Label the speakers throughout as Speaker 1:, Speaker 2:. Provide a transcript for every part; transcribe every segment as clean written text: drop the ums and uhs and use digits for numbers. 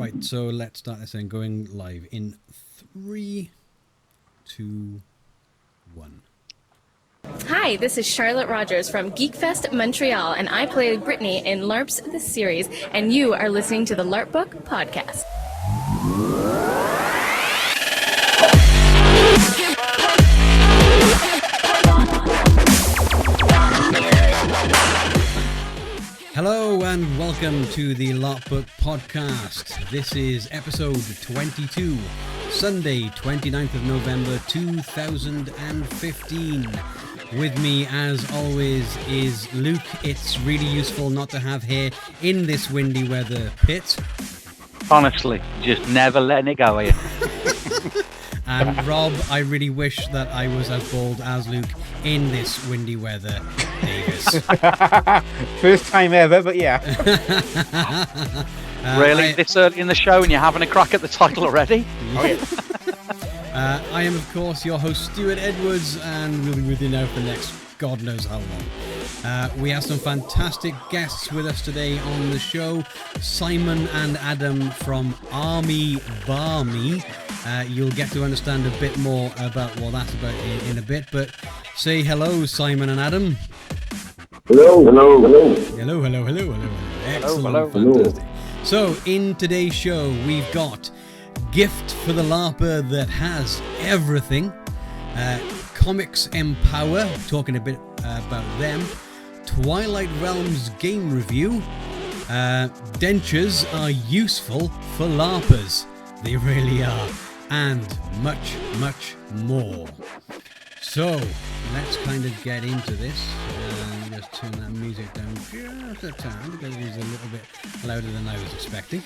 Speaker 1: Right, so let's start this thing going live in 3, 2, 1.
Speaker 2: Hi, this is Charlotte Rogers from GeekFest Montreal, and I play Brittany in LARP's The Series, and you are listening to the LARPBook podcast.
Speaker 1: Hello and welcome to the LARPBook podcast. This is episode 22, Sunday, 29th of November, 2015. With me, as always, is Luke. It's really useful not to have hair in this windy weather pit.
Speaker 3: Honestly, just never letting it go, are you?
Speaker 1: And Rob, I really wish that I was as bald as Luke in this windy weather, Davis.
Speaker 4: First time ever, but yeah.
Speaker 3: Really? This early in the show and you're having a crack at the title already?
Speaker 4: Oh, yeah.
Speaker 1: I am, of course, your host, Stuart Edwards, and we'll be with you now for the next God knows how long. We have some fantastic guests with us today on the show. Simon and Adam from Army Barmy. You'll get to understand a bit more about what that's about in a bit, but say hello, Simon and Adam.
Speaker 5: Hello, hello, hello.
Speaker 1: Hello, hello, hello, hello. Excellent,
Speaker 3: hello.
Speaker 1: fantastic. So, in today's show, we've got Gift for the Larper that has everything. Comics Empower, talking a bit about them. Twilight Realms game review. Dentures are useful for LARPers. They really are. And much, much more. So, let's kind of get into this. Just turn that music down just a tad because it was a little bit louder than I was expecting.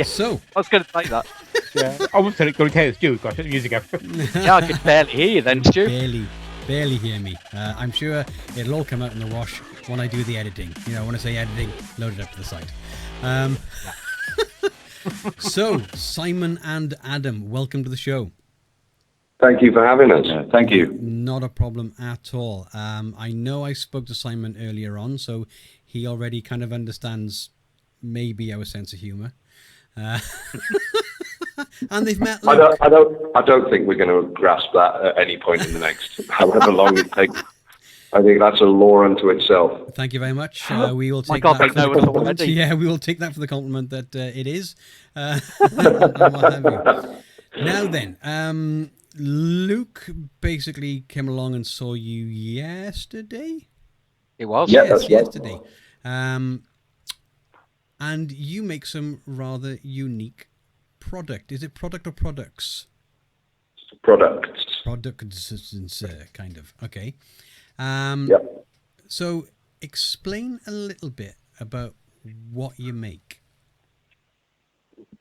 Speaker 1: So
Speaker 3: I was going to say that.
Speaker 4: Yeah. I was going to tell you, Stu, gosh, the music up.
Speaker 3: Yeah, I could barely hear you then, Stu.
Speaker 1: Barely hear me. I'm sure it'll all come out in the wash when I do the editing. You know, when I say editing, load it up to the site. So, Simon and Adam, welcome to the show.
Speaker 5: Thank you for having us. Thank you.
Speaker 1: Not a problem at all. I know I spoke to Simon earlier on, so he already kind of understands maybe our sense of humour. And they've met.
Speaker 5: I don't think we're going to grasp that at any point in the next, however long it takes. I think that's a lore unto itself.
Speaker 1: Thank you very much. We will take
Speaker 3: God,
Speaker 1: that
Speaker 3: they
Speaker 1: for
Speaker 3: know
Speaker 1: the
Speaker 3: us
Speaker 1: compliment.
Speaker 3: already.
Speaker 1: Yeah, we will take that for the compliment that it is. And what have you. Now then, Luke basically came along and saw you yesterday.
Speaker 3: It was?
Speaker 5: Yeah,
Speaker 1: Yes,
Speaker 5: that's right.
Speaker 1: yesterday. And you make some rather unique product. Is it product or products?
Speaker 5: Products.
Speaker 1: Products, kind of. Okay.
Speaker 5: Yep.
Speaker 1: So explain a little bit about what you make.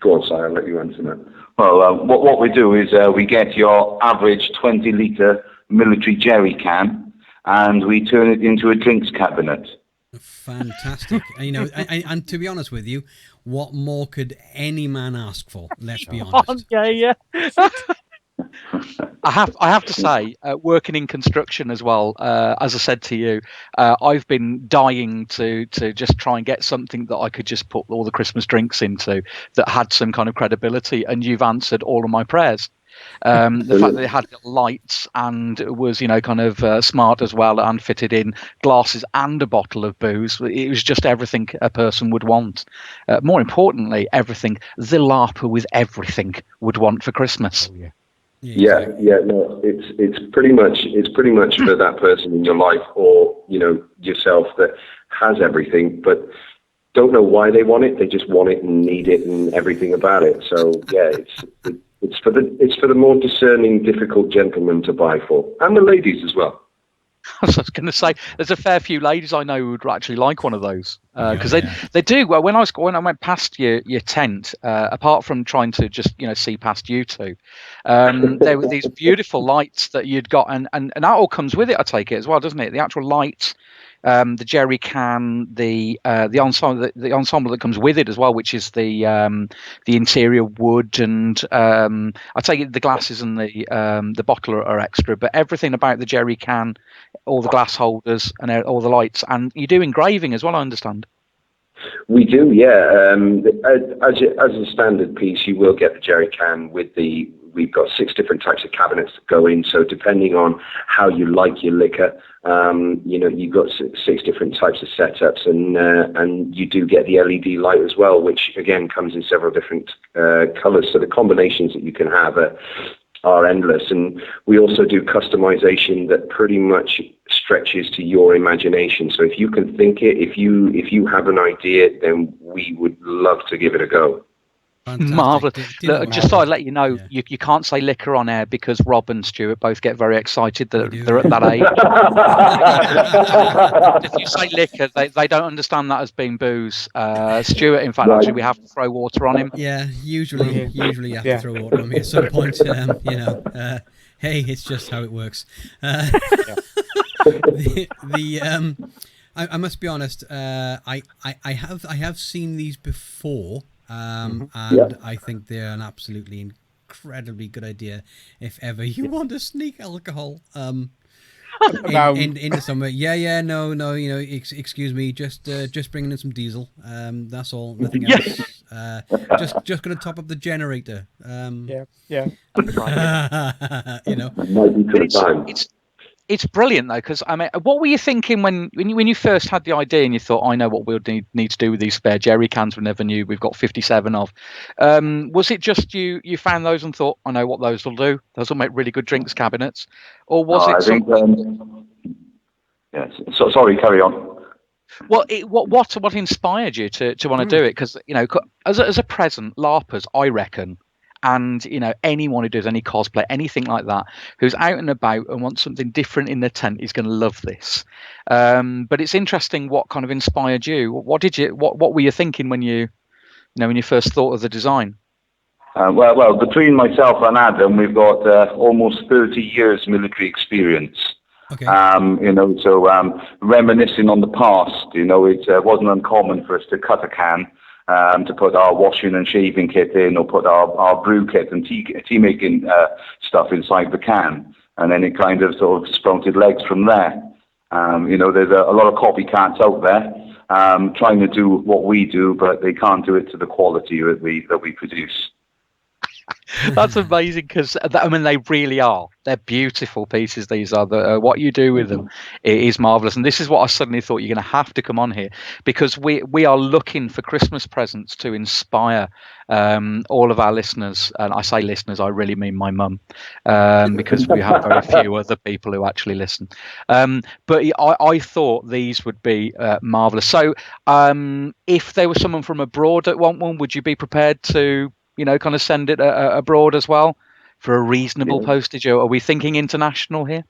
Speaker 5: Go on, Si, I'll let you answer that.
Speaker 6: Well, what we do is we get your average 20-litre military jerry can and we turn it into a drinks cabinet.
Speaker 1: Fantastic. And, you know, and to be honest with you, what more could any man ask for? Let's be honest.
Speaker 3: Yeah. I have to say, working in construction as well, as I said to you, I've been dying to just try and get something that I could just put all the Christmas drinks into that had some kind of credibility, and you've answered all of my prayers. The fact that it had lights and was, kind of smart as well, and fitted in glasses and a bottle of booze. It was just everything a person would want. More importantly, everything the LARPer with everything would want for Christmas.
Speaker 4: Oh, yeah.
Speaker 5: Yeah. No, it's pretty much for that person in your life or yourself that has everything, but don't know why they want it. They just want it and need it and everything about it. So yeah, it's for the more discerning, difficult gentlemen to buy for, and the ladies as well.
Speaker 3: I was going to say, there's a fair few ladies I know who would actually like one of those because they do. Well, when I went past your tent, apart from trying to just see past you two, there were these beautiful lights that you'd got, and that all comes with it. I take it as well, doesn't it? The actual lights, the jerry can, the ensemble that comes with it as well, which is the interior wood, and I take it the glasses and the bottle are extra, but everything about the jerry can, all the glass holders and all the lights, and you do engraving as well, I understand.
Speaker 5: We do, yeah. As a standard piece, you will get the jerry can with the. We've got 6 different types of cabinets that go in. So depending on how you like your liquor, you've got 6 different types of setups, and you do get the LED light as well, which again comes in several different colors. So the combinations that you can have are endless. And we also do customization that pretty much stretches to your imagination. So if you can think it, if you have an idea, then we would love to give it a go.
Speaker 1: Fantastic.
Speaker 3: Marvelous. Look, just so I let you know,
Speaker 1: Yeah.
Speaker 3: you can't say liquor on air because Rob and Stuart both get very excited that
Speaker 1: We do.
Speaker 3: they're at that age. If you say liquor, they don't understand that as being booze. Stuart, in fact,
Speaker 5: Right.
Speaker 3: actually, we have to throw water on him.
Speaker 1: Yeah, usually you have
Speaker 4: Yeah.
Speaker 1: to throw water on me at some point. Hey, it's just how it works. I must be honest. I have seen these before, and I think they're an absolutely incredibly good idea if ever you want to sneak alcohol into somewhere. No, excuse me, just bringing in some diesel. That's all, nothing else. Just gonna top up the generator.
Speaker 4: Yeah.
Speaker 5: Might be to the time.
Speaker 3: It's brilliant though, because I mean, what were you thinking when you first had the idea and you thought, I know what we'll need to do with these spare jerry cans we never knew we've got 57 of? Was it just you found those and thought, I know what those will do? Those will make really good drinks cabinets, or was it something?
Speaker 6: Yes. So sorry, carry on.
Speaker 3: Well, what inspired you to want to do it? Because as a present, Larpers, I reckon, and anyone who does any cosplay, anything like that, who's out and about and wants something different in their tent is going to love this. But it's interesting what kind of inspired you. What were you thinking when you first thought of the design?
Speaker 6: Well, between myself and Adam, we've got almost 30 years military experience.
Speaker 1: Okay.
Speaker 6: So reminiscing on the past, it wasn't uncommon for us to cut a can, to put our washing and shaving kit in, or put our brew kit and tea making stuff inside the can, and then it kind of sort of sprouted legs from there. There's a lot of copycats out there trying to do what we do, but they can't do it to the quality that we produce.
Speaker 3: That's amazing, because they really are. They're beautiful pieces. These are what you do with them is marvelous. And this is what I suddenly thought, you're going to have to come on here, because we are looking for Christmas presents to inspire all of our listeners. And I say listeners, I really mean my mum, because we have very few other people who actually listen. But I thought these would be marvelous. So if there was someone from abroad that want one, would you be prepared to kind of send it abroad as well for a reasonable postage? Or are we thinking international here?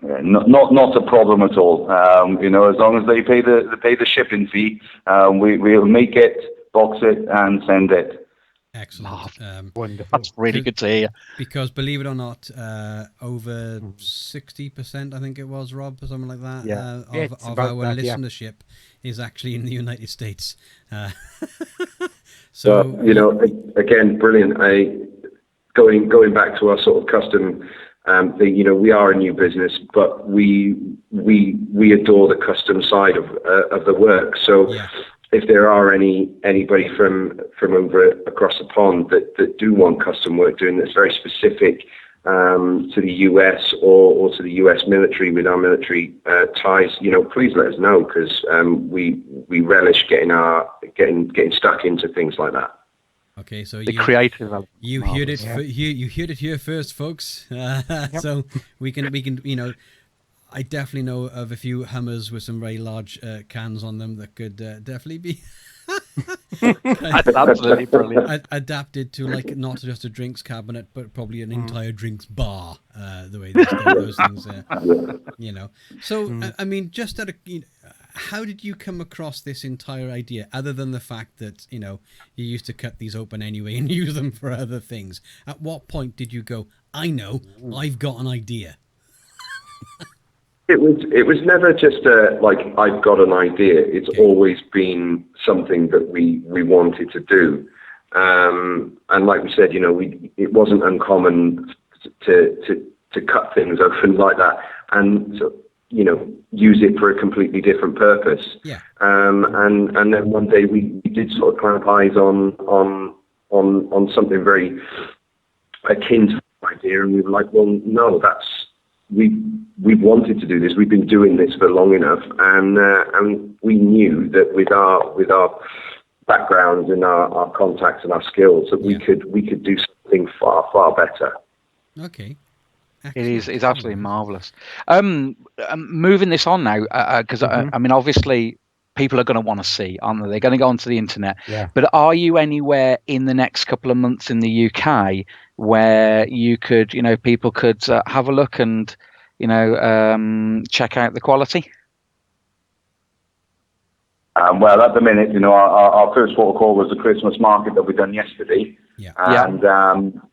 Speaker 6: Not a problem at all. As long as they pay the shipping fee, we'll make it, box it, and send it.
Speaker 1: Excellent.
Speaker 4: Wonderful.
Speaker 3: That's really good to hear.
Speaker 1: Because believe it or not, over 60%, I think it was, Rob, or something like that, of our listenership is actually in the United States. So
Speaker 5: again, brilliant. Going back to our sort of custom thing, we are a new business, but we adore the custom side of the work. So if there are anybody from over across the pond that do want custom work doing that's very specific to the US or to the US military with our military ties, please let us know, because we relish getting stuck into things like that.
Speaker 1: Okay, so
Speaker 3: The creative.
Speaker 1: you heard it. You heard it here first, folks. So we can. I definitely know of a few Hummers with some very large cans on them that could definitely be
Speaker 3: That's absolutely brilliant.
Speaker 1: adapted to, like, not just a drinks cabinet, but probably an entire drinks bar. The way they store those things, So I mean, just how did you come across this entire idea, other than the fact that you used to cut these open anyway and use them for other things? At what point did you go, I know, I've got an idea?
Speaker 5: It was never just I've got an idea. It's always been something that we wanted to do, and like we said, it wasn't uncommon to cut things open like that. And so use it for a completely different purpose.
Speaker 1: Yeah.
Speaker 5: And then one day we did sort of clamp eyes on something very akin to the idea, and we were like, well, no, we've wanted to do this. We've been doing this for long enough, and we knew that with our backgrounds and our contacts and our skills that we could do something far better.
Speaker 1: Okay.
Speaker 3: Excellent. It's absolutely marvelous. Moving this on now, because I mean, obviously, people are going to want to see, aren't they? They're going to go onto the internet.
Speaker 4: Yeah.
Speaker 3: But are you anywhere in the next couple of months in the UK where you could, people could have a look and, check out the quality?
Speaker 6: Well, at the minute, our first protocol was the Christmas market that we done yesterday.
Speaker 1: Yeah.
Speaker 6: And,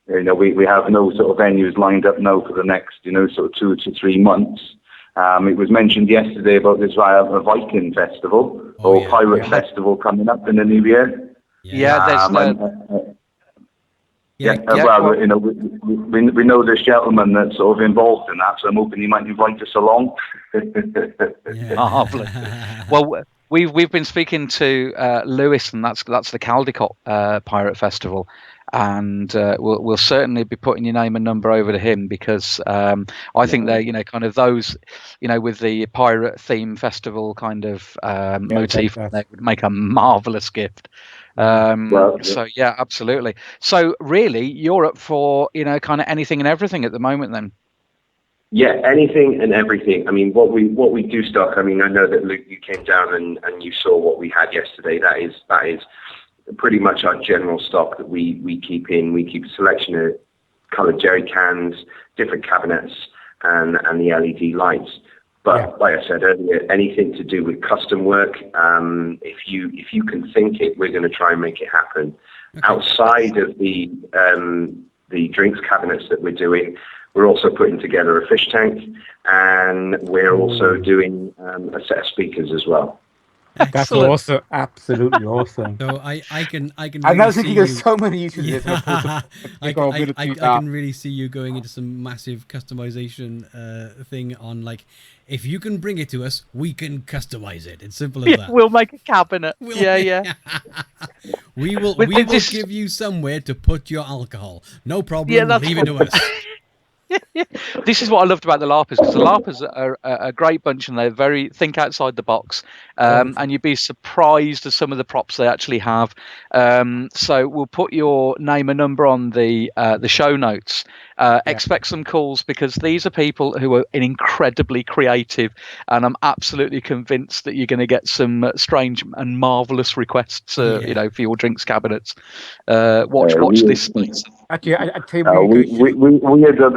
Speaker 6: we have no sort of venues lined up now for the next, sort of 2 to 3 months. It was mentioned yesterday about this Viking festival Pirate Festival coming up in the new year. Well, we know this gentleman that's sort of involved in that, so I'm hoping he might invite us along.
Speaker 3: Marvelous. Well, we've been speaking to Lewis, and that's the Caldecott Pirate Festival, and we'll certainly be putting your name and number over to him, because I think they're kind of those with the pirate theme festival kind of motif, they would make a marvelous gift. So yeah, absolutely. So really, you're up for kind of anything and everything at the moment, then?
Speaker 5: Yeah, anything and everything. I mean, what we do stock. I mean, I know that Luke, you came down and you saw what we had yesterday. That is pretty much our general stock that we keep in. We keep a selection of coloured jerry cans, different cabinets, and the LED lights. But like I said earlier, anything to do with custom work, if you can think it, we're going to try and make it happen. Okay. Outside of the drinks cabinets that we're doing, we're also putting together a fish tank, and we're also doing a set of speakers as well.
Speaker 4: That's awesome! Absolutely awesome.
Speaker 1: So I can.
Speaker 4: I'm now thinking of so many uses.
Speaker 1: I can really see you going into some massive customization thing on, like, if you can bring it to us, we can customize it. It's simple as that.
Speaker 3: We'll make a cabinet.
Speaker 1: We will give you somewhere to put your alcohol. No problem. Leave it to us.
Speaker 3: This is what I loved about the Larpers, because the Larpers are a great bunch, and they very think outside the box, and you'd be surprised at some of the props they actually have. So we'll put your name and number on the show notes. Expect some calls, because these are people who are incredibly creative, and I'm absolutely convinced that you're going to get some strange and marvelous requests, for your drinks cabinets. Watch this space.
Speaker 4: Actually, I tell you,
Speaker 6: we had done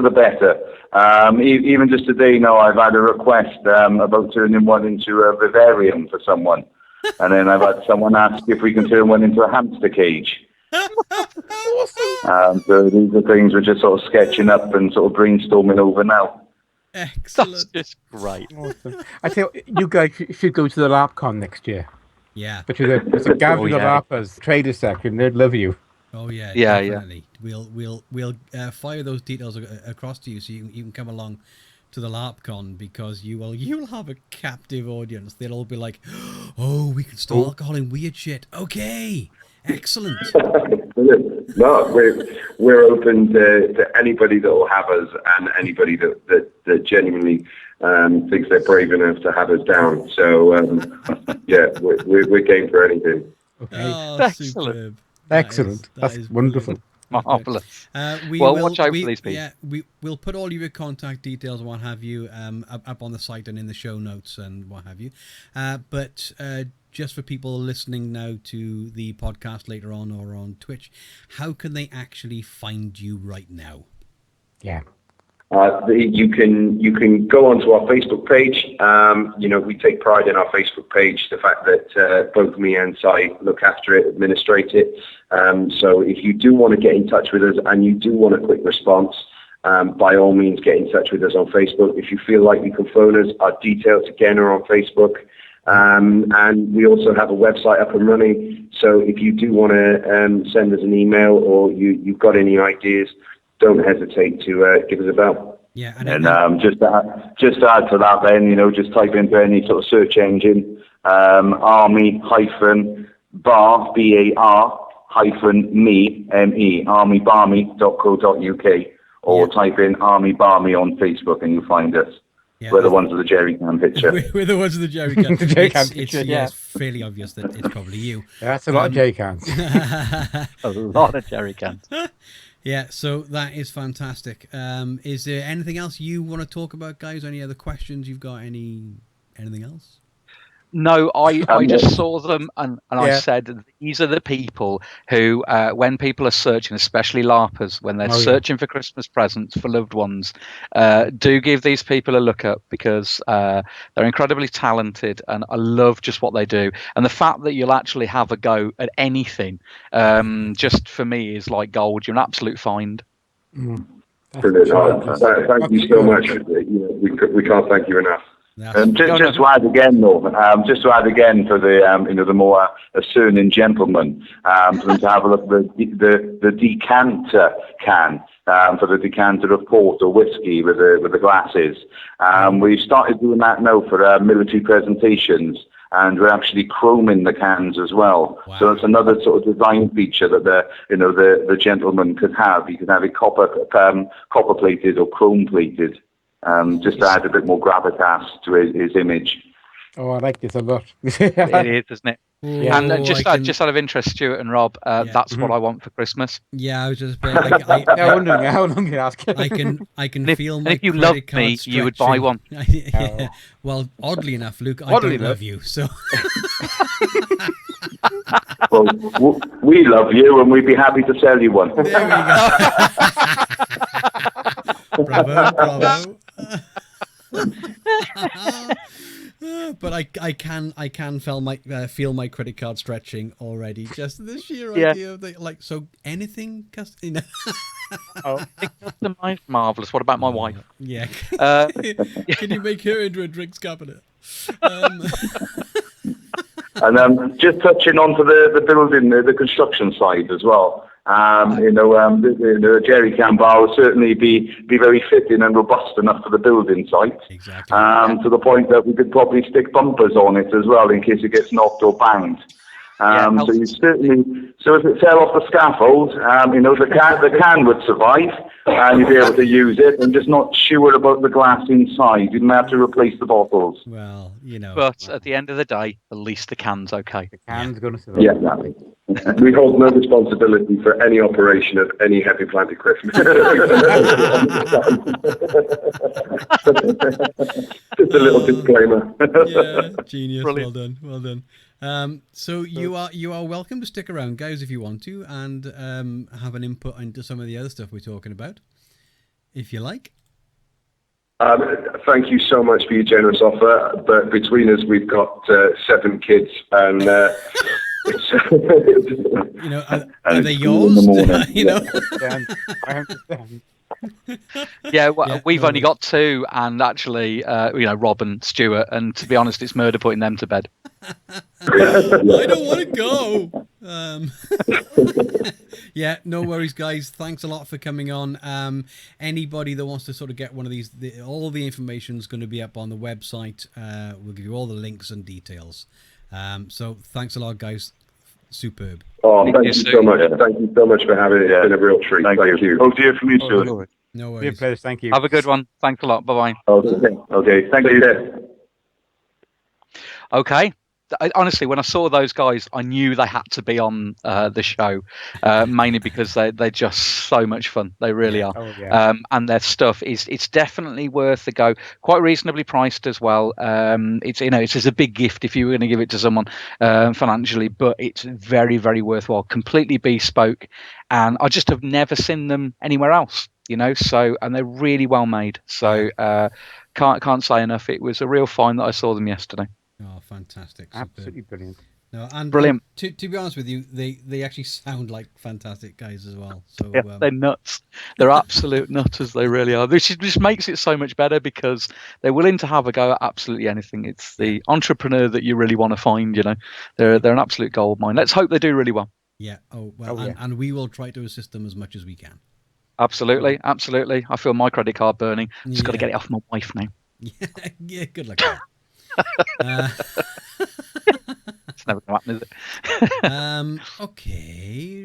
Speaker 6: the better. Even just today, now I've had a request about turning one into a vivarium for someone, and then I've had someone ask if we can turn one into a hamster cage. So these are things we're just sort of sketching up and sort of brainstorming over now.
Speaker 1: Excellent.
Speaker 3: That's just great.
Speaker 4: Awesome. I tell you guys should go to the LARPCon next year.
Speaker 1: Yeah.
Speaker 4: But there's a gathering of LARPers, trader section. They'd love you.
Speaker 1: Oh yeah, definitely. We'll fire those details across to you, so you can come along to the LARPCon, because you'll have a captive audience. They'll all be like, "Oh, we can store alcohol in weird shit." Okay, excellent.
Speaker 5: No, we're open to anybody that will have us, and anybody that genuinely thinks they're brave enough to have us down. So we're game for anything.
Speaker 1: Okay. Oh, superb.
Speaker 4: Excellent. That's wonderful.
Speaker 3: Marvelous. Watch out for these people.
Speaker 1: Yeah, we'll put all your contact details and what have you up on the site and in the show notes and what have you. But just for people listening now to the podcast later on or on Twitch, how can they actually find you right now?
Speaker 4: Yeah.
Speaker 5: You can go onto our Facebook page. We take pride in our Facebook page, the fact that both me and Si look after it, administrate it. So if you do want to get in touch with us and you do want a quick response, by all means get in touch with us on Facebook. If you feel like you can phone us, our details again are on Facebook. And we also have a website up and running. So if you do want to send us an email, or you've got any ideas, don't hesitate to give us a bell.
Speaker 1: Yeah,
Speaker 6: and just to add to that, then just type into any sort of search engine, army hyphen bar BAR hyphen me ME armybarmy.co.uk, or type in Army Barmy on Facebook and you'll find us. Yeah, we're the ones with the jerry can picture.
Speaker 1: We're the ones with the jerry can.
Speaker 4: It's
Speaker 1: fairly obvious that it's probably you.
Speaker 4: Yeah, that's a lot of jerry cans.
Speaker 3: A lot of jerry cans.
Speaker 1: Yeah, so that is fantastic. Is there anything else you want to talk about, guys? Any other questions you've got? Anything else?
Speaker 3: No, I just saw them and I said, these are the people who, when people are searching, especially Larpers, when they're searching for Christmas presents for loved ones, do give these people a look up, because they're incredibly talented and I love just what they do. And the fact that you'll actually have a go at anything, just for me, is like gold. You're an absolute find.
Speaker 5: Brilliant. Thank you so much. We can't thank you enough.
Speaker 6: Just to add again, though, for the the more discerning gentlemen, for them to have a look at the decanter can, for the decanter of port or whiskey with the glasses. We've started doing that now for military presentations, and we're actually chroming the cans as well. Wow. So it's another sort of design feature that the gentleman could have. He could have it copper plated or chrome plated. Just to add a bit more gravitas to his image.
Speaker 4: Oh, I like this a lot.
Speaker 3: It is, isn't it?
Speaker 1: Yeah.
Speaker 3: And just out of interest, Stuart and Rob, that's what I want for Christmas.
Speaker 1: Yeah, I was just.
Speaker 4: I'm wondering how long you ask.
Speaker 1: I can feel my.
Speaker 3: If you loved me, stretching. You would buy one.
Speaker 1: Yeah. Well, oddly enough, Luke, I don't love you, so.
Speaker 6: Well, we love you, and we'd be happy to sell you one.
Speaker 1: There we go. Bravo. But I can feel my credit card stretching already. Just the sheer idea of so anything
Speaker 3: Customized, marvelous. What about my wife?
Speaker 1: Yeah. Can you make her into a drinks cabinet?
Speaker 6: And just touching on to the building, the construction side as well. The jerry can bar will certainly be very fitting and robust enough for the building site.
Speaker 1: Exactly.
Speaker 6: To the point that we could probably stick bumpers on it as well in case it gets knocked or banged. So if it fell off the scaffold, the can would survive, and you'd be able to use it, and just not sure about the glass inside. You didn't have to replace the bottles.
Speaker 1: Well,
Speaker 3: But at the end of the day, at least the can's okay.
Speaker 4: The can's going to survive.
Speaker 5: Yeah, exactly. We hold no responsibility for any operation of any heavy planted Christmas. Just a little disclaimer.
Speaker 1: Yeah, genius.
Speaker 3: Brilliant.
Speaker 1: Well done. So you are welcome to stick around, guys, if you want to, and have an input into some of the other stuff we're talking about, if you like.
Speaker 5: Thank you so much for your generous offer. But between us, we've got 7 kids, and
Speaker 1: are they yours?
Speaker 4: I understand.
Speaker 3: We've only got 2, and actually, Rob and Stuart, and to be honest, it's murder putting them to bed.
Speaker 1: I don't want to go. No worries, guys. Thanks a lot for coming on. Anybody that wants to sort of get one of these, all the information is going to be up on the website. We'll give you all the links and details. So thanks a lot, guys. Superb.
Speaker 5: Oh, thank you so much. Thank you so much for having it. It's been a real treat. Thank you.
Speaker 6: Oh, dear, from you, Stuart.
Speaker 1: No worries.
Speaker 4: Pleasure. Thank you.
Speaker 3: Have a good one. Thanks a lot. Bye-bye.
Speaker 6: Okay. Thank you.
Speaker 3: Okay. Honestly, when I saw those guys, I knew they had to be on the show, mainly because they're just so much fun. They really are.
Speaker 4: Oh, yeah.
Speaker 3: And their stuff it's definitely worth the go. Quite reasonably priced as well. It's a big gift if you were going to give it to someone financially, but it's very, very worthwhile. Completely bespoke, and I just have never seen them anywhere else. So, and they're really well made. So can't say enough. It was a real find that I saw them yesterday.
Speaker 1: Oh, fantastic.
Speaker 4: Absolutely brilliant.
Speaker 1: No, and
Speaker 3: brilliant.
Speaker 1: To be honest with you, they actually sound like fantastic guys as well. So
Speaker 3: they're nuts. They're absolute nutters. They really are. This just makes it so much better because they're willing to have a go at absolutely anything. It's the entrepreneur that you really want to find. They're an absolute gold mine. Let's hope they do really well.
Speaker 1: Yeah. And we will try to assist them as much as we can.
Speaker 3: Absolutely, absolutely. I feel my credit card burning. Just got to
Speaker 1: Yeah.
Speaker 3: get it off my wife now.
Speaker 1: Yeah, good luck.
Speaker 3: It's never going to happen, is it?
Speaker 1: Okay.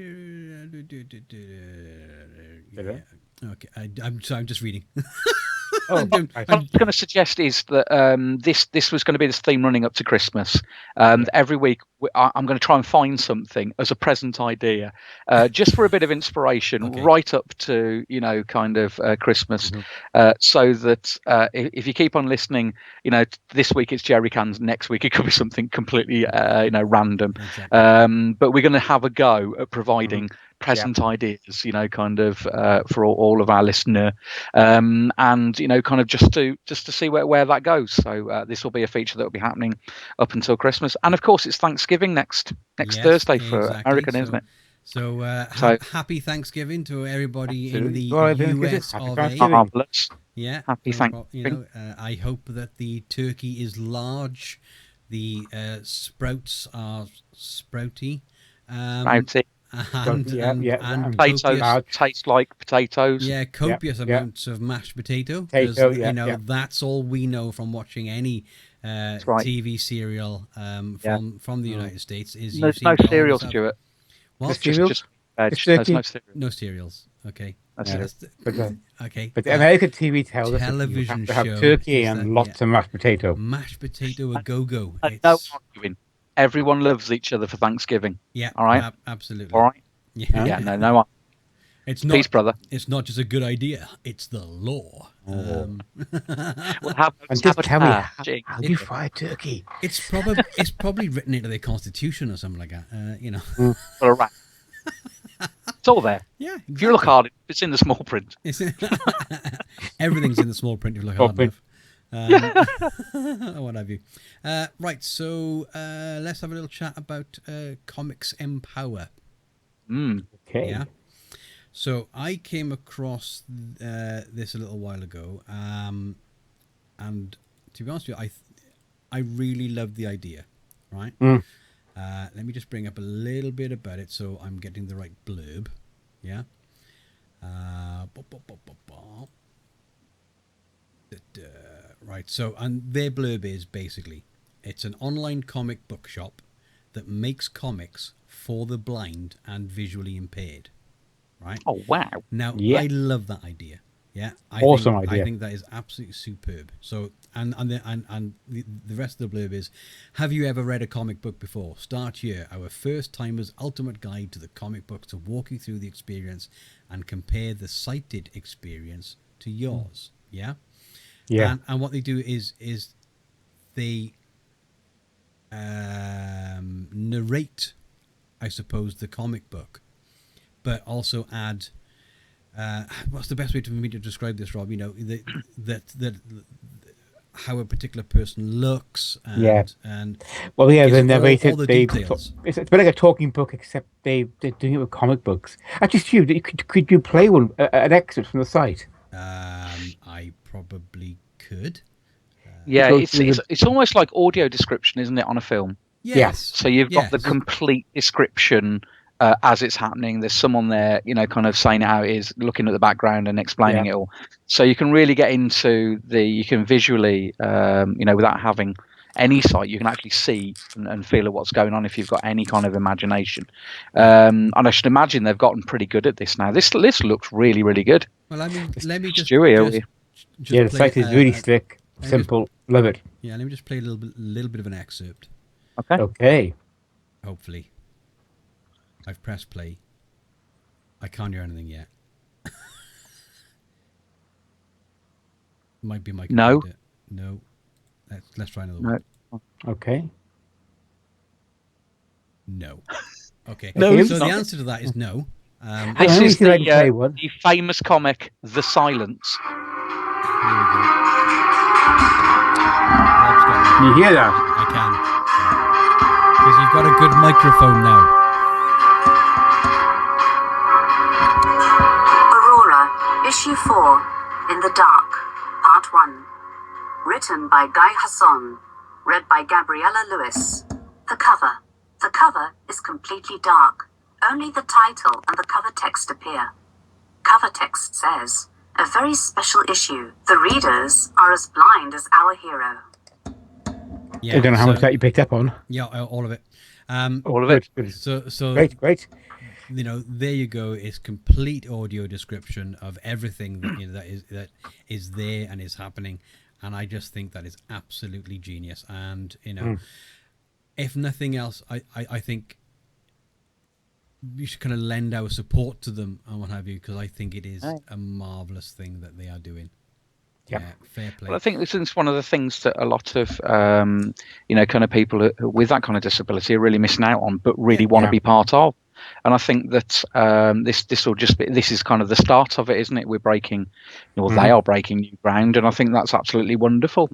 Speaker 1: Yeah. Okay. I'm sorry. I'm just reading.
Speaker 4: Oh,
Speaker 3: What I was going to suggest is that this was going to be this theme running up to Christmas. Every week I'm going to try and find something as a present idea, just for a bit of inspiration,
Speaker 1: Okay.
Speaker 3: right up to kind of Christmas, so that if you keep on listening, this week it's jerry cans, next week it could be something completely random.
Speaker 1: Exactly.
Speaker 3: But we're going to have a go at providing present ideas, kind of for all of our listener, and kind of just to see where that goes. So this will be a feature that will be happening up until Christmas, and of course it's Thanksgiving next
Speaker 1: Yes,
Speaker 3: Thursday for
Speaker 1: exactly.
Speaker 3: American, isn't it?
Speaker 1: So,
Speaker 3: So-
Speaker 1: happy Thanksgiving to everybody in the
Speaker 4: Absolutely. Well,
Speaker 1: US
Speaker 4: happy
Speaker 1: of
Speaker 4: Thanksgiving.
Speaker 1: A.
Speaker 3: Marvelous.
Speaker 1: Yeah,
Speaker 3: Happy Thanksgiving.
Speaker 1: I hope that the turkey is large, the sprouts are sprouty,
Speaker 3: Sprouty.
Speaker 1: and
Speaker 3: Potatoes
Speaker 1: copious,
Speaker 3: taste like potatoes.
Speaker 1: copious amounts of mashed potato.
Speaker 4: Potato,
Speaker 1: 'Cause, that's all we know from watching any
Speaker 3: right.
Speaker 1: TV serial from the United States. Is
Speaker 3: There's
Speaker 1: you
Speaker 3: no
Speaker 1: seem to
Speaker 3: cereal,
Speaker 1: always have-
Speaker 3: Stuart.
Speaker 1: What?
Speaker 3: Just veg.
Speaker 4: Just
Speaker 3: There's
Speaker 4: turkey?
Speaker 3: no cereal.
Speaker 1: No cereals. Okay.
Speaker 3: No cereal.
Speaker 1: Okay.
Speaker 4: But the American TV tells us that you
Speaker 1: television
Speaker 4: have to have
Speaker 1: show
Speaker 4: turkey
Speaker 1: is
Speaker 4: and
Speaker 1: that-
Speaker 4: lots of mashed potato.
Speaker 1: Mashed potato a go-go.
Speaker 3: No arguing. Everyone loves each other for Thanksgiving.
Speaker 1: Yeah.
Speaker 3: All right.
Speaker 1: Absolutely.
Speaker 3: All right.
Speaker 1: Yeah.
Speaker 3: Yeah. No.
Speaker 1: It's
Speaker 3: Peace,
Speaker 1: not,
Speaker 3: brother.
Speaker 1: It's not just a good idea. It's the law.
Speaker 3: We'll have
Speaker 4: And just tell me,
Speaker 3: sabotage.
Speaker 4: how do you fry a turkey?
Speaker 1: It's probably written into their constitution or something like that.
Speaker 3: For a rat. It's all there.
Speaker 1: Yeah.
Speaker 3: If you look hard, it's in the small print.
Speaker 1: Everything's in the small print if you look
Speaker 4: Small
Speaker 1: hard
Speaker 4: print.
Speaker 1: enough. What have you? Right. So let's have a little chat about Comics Empower.
Speaker 4: Okay.
Speaker 1: Yeah. So I came across this a little while ago, and to be honest with you, I really loved the idea. Right. Let me just bring up a little bit about it so I'm getting the right blurb. Yeah. Right. So, and their blurb is basically, it's an online comic book shop that makes comics for the blind and visually impaired. Right.
Speaker 3: Oh wow!
Speaker 1: Now,
Speaker 4: Yeah.
Speaker 1: I love that idea. Yeah,
Speaker 4: Awesome
Speaker 1: I
Speaker 4: idea.
Speaker 1: think that is absolutely superb. So, and the rest of the blurb is: have you ever read a comic book before? Start here, our first timer's ultimate guide to the comic book, to walk you through the experience and compare the sighted experience to yours. Yeah,
Speaker 4: Yeah.
Speaker 1: And what they do is they narrate, I suppose, the comic book, but also add. What's the best way for me to describe this, Rob? That how a particular person looks. And
Speaker 4: Well, yeah,
Speaker 1: gives
Speaker 4: they
Speaker 1: all
Speaker 4: narrated.
Speaker 1: the
Speaker 4: They
Speaker 1: details.
Speaker 4: it's a bit like a talking book, except they're doing it with comic books. Actually, Stu, could you play an excerpt from the site?
Speaker 1: I probably could.
Speaker 3: Yeah,
Speaker 4: Go
Speaker 3: it's
Speaker 4: through
Speaker 3: it's almost like audio description, isn't it, on a film?
Speaker 1: Yes.
Speaker 3: So you've got the
Speaker 1: Yes.
Speaker 3: complete description as it's happening. There's someone there, kind of saying how it is, looking at the background and explaining it all. So you can really get into you can visually, without having any sight, you can actually see and feel what's going on if you've got any kind of imagination. And I should imagine they've gotten pretty good at this now. This looks really, really good.
Speaker 1: Well, I mean, let me just.
Speaker 3: Stewie,
Speaker 1: just
Speaker 4: Yeah, the
Speaker 1: play,
Speaker 4: site is really
Speaker 1: uh,
Speaker 4: slick, simple. Love it.
Speaker 1: Yeah, let me just play a little bit of an excerpt.
Speaker 3: Okay.
Speaker 4: Okay.
Speaker 1: Hopefully, I've pressed play. I can't hear anything yet. Might be my
Speaker 3: No.
Speaker 1: computer. No. Let's try another one.
Speaker 3: No.
Speaker 4: Okay.
Speaker 1: No. Okay.
Speaker 3: No,
Speaker 1: so
Speaker 3: it's
Speaker 1: the
Speaker 3: not.
Speaker 1: answer to that is no.
Speaker 3: This
Speaker 4: let me
Speaker 3: is
Speaker 4: see if I can play one.
Speaker 3: the famous comic, The Silence.
Speaker 1: Here we go. Rob's got
Speaker 4: Can you hear that?
Speaker 1: I can. Because you've got a good microphone now.
Speaker 7: Aurora, Issue 4, In the Dark, Part 1. Written by Guy Hasson. Read by Gabriella Lewis. The cover. The cover is completely dark. Only the title and the cover text appear. cover text says, "A very special issue. The readers are as blind as our hero."
Speaker 1: Yeah,
Speaker 4: I don't know how much that you picked up on.
Speaker 1: Yeah, all of it.
Speaker 3: All of it.
Speaker 4: Good.
Speaker 1: So
Speaker 4: Great.
Speaker 1: There you go. It's complete audio description of everything that is there and is happening, and I just think that is absolutely genius. And if nothing else, I think we should kind of lend our support to them and what have you, because I think it is a marvelous thing that they are doing.
Speaker 4: Yeah.
Speaker 1: Fair play.
Speaker 3: Well, I think this is one of the things that a lot of kind of people with that kind of disability are really missing out on, but really want to be part of. And I think that this is kind of the start of it, isn't it? We're breaking, they are breaking new ground, and I think that's absolutely wonderful.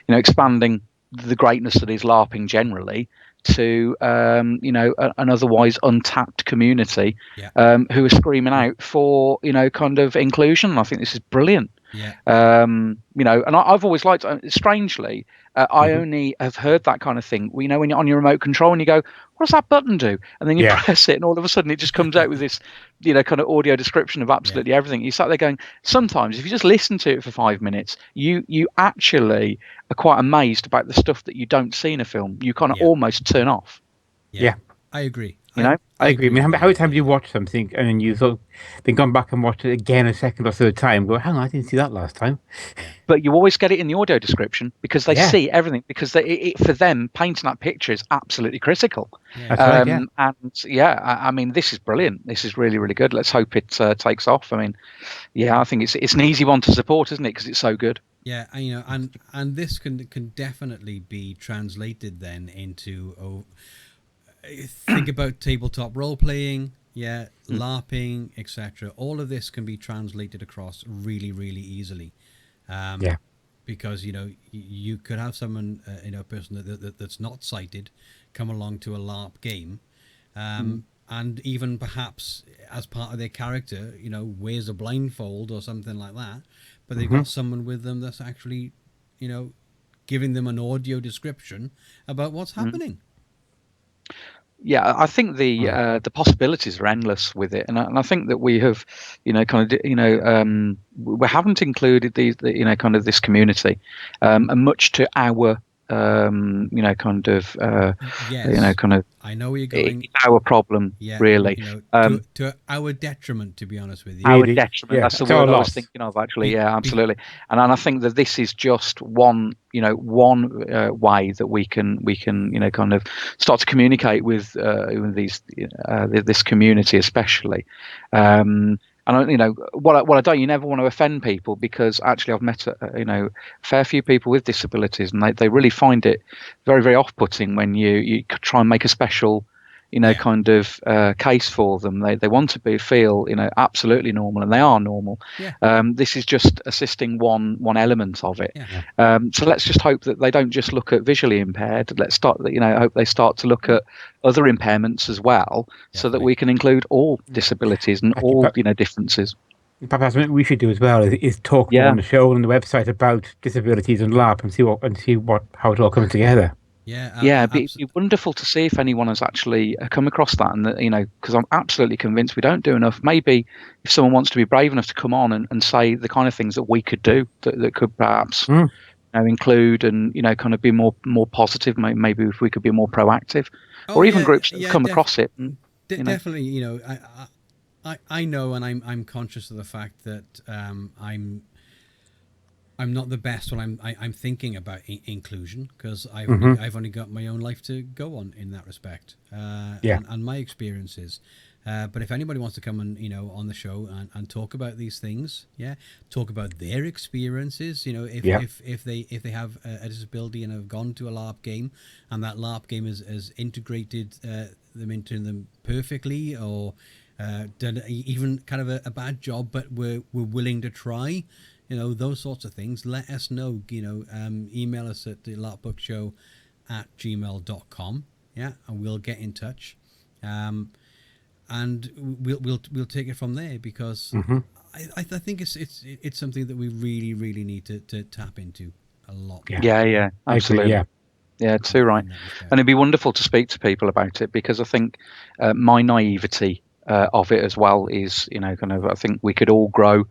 Speaker 3: Expanding the greatness that is LARPing generally to an otherwise untapped community who are screaming out for kind of inclusion. I think this is brilliant.
Speaker 1: Yeah.
Speaker 3: And I've always liked. Strangely, I only have heard that kind of thing. When you're on your remote control and you go, "What does that button do?" And then you press it, and all of a sudden it just comes out with this, kind of audio description of absolutely everything. You sat there going, sometimes if you just listen to it for 5 minutes, you actually are quite amazed about the stuff that you don't see in a film. You kind of almost turn off.
Speaker 1: Yeah, I agree.
Speaker 4: I agree. I mean, how many times do you watch something and then you then gone back and watched it again a second or third time? Go, hang on, I didn't see that last time.
Speaker 3: But you always get it in the audio description because they see everything. Because for them, painting that picture is absolutely critical.
Speaker 1: Yeah.
Speaker 4: That's right,
Speaker 3: And I mean, this is brilliant. This is really, really good. Let's hope it takes off. I mean, I think it's an easy one to support, isn't it? Because it's so good.
Speaker 1: Yeah, and this can definitely be translated then into think about tabletop role playing, LARPing, etc. All of this can be translated across really, really easily. Because you could have someone, a person that's not sighted, come along to a LARP game, and even perhaps as part of their character, wears a blindfold or something like that. But they've got someone with them that's actually, giving them an audio description about what's happening.
Speaker 3: Yeah, I think the possibilities are endless with it, and I think that we have, we haven't included kind of this community, and much to our, kind of, kind of.
Speaker 1: I know where you're going.
Speaker 3: It's our problem, really.
Speaker 1: To our detriment, to be honest with you.
Speaker 3: Our detriment.
Speaker 4: Yeah,
Speaker 3: that's the word I was thinking of, actually. Yeah, absolutely. And I think that this is just one way that we can kind of start to communicate with these this community, especially. And what I don't, you never want to offend people, because actually I've met a fair few people with disabilities, and they really find it very, very off-putting when you try and make a special kind of case for them. They want to feel absolutely normal, and they are normal. This is just assisting one element of it. So let's just hope that they don't just look at visually impaired. Let's hope they start to look at other impairments as well, so that we can include all disabilities and all differences.
Speaker 4: Perhaps what we should do as well is talk more on the show and the website about disabilities and LARP, and see how it all comes together.
Speaker 3: It'd be wonderful to see if anyone has actually come across that, and because I'm absolutely convinced we don't do enough. Maybe if someone wants to be brave enough to come on and say the kind of things that we could do that could perhaps include and kind of be more positive. Maybe if we could be more proactive, or even groups that come across it.
Speaker 1: Definitely, I know, and I'm conscious of the fact that I'm not the best when I'm thinking about inclusion, because I've only got my own life to go on in that respect, and my experiences. But if anybody wants to come and on the show and talk about these things, talk about their experiences, if they have a disability and have gone to a LARP game, and that LARP game has integrated them into them perfectly, or done even kind of a bad job, but we're willing to try. Those sorts of things, let us know. Email us at the larpbookShow@gmail.com, and we'll get in touch, and we'll take it from there, because I think it's something that we really, really need to tap into a lot more.
Speaker 3: Yeah, absolutely. Yeah, too right. And it'd be wonderful to speak to people about it, because I think my naivety of it as well is, kind of, I think we could all grow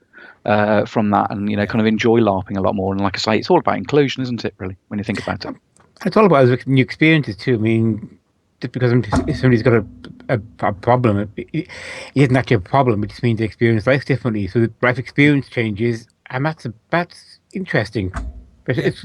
Speaker 3: from that and, kind of enjoy LARPing a lot more. And like I say, it's all about inclusion, isn't it, really, when you think about it?
Speaker 4: It's all about new experiences too. I mean, just because if somebody's got a problem, it isn't actually a problem. It just means they experience life differently. So the life experience changes, and that's interesting. It's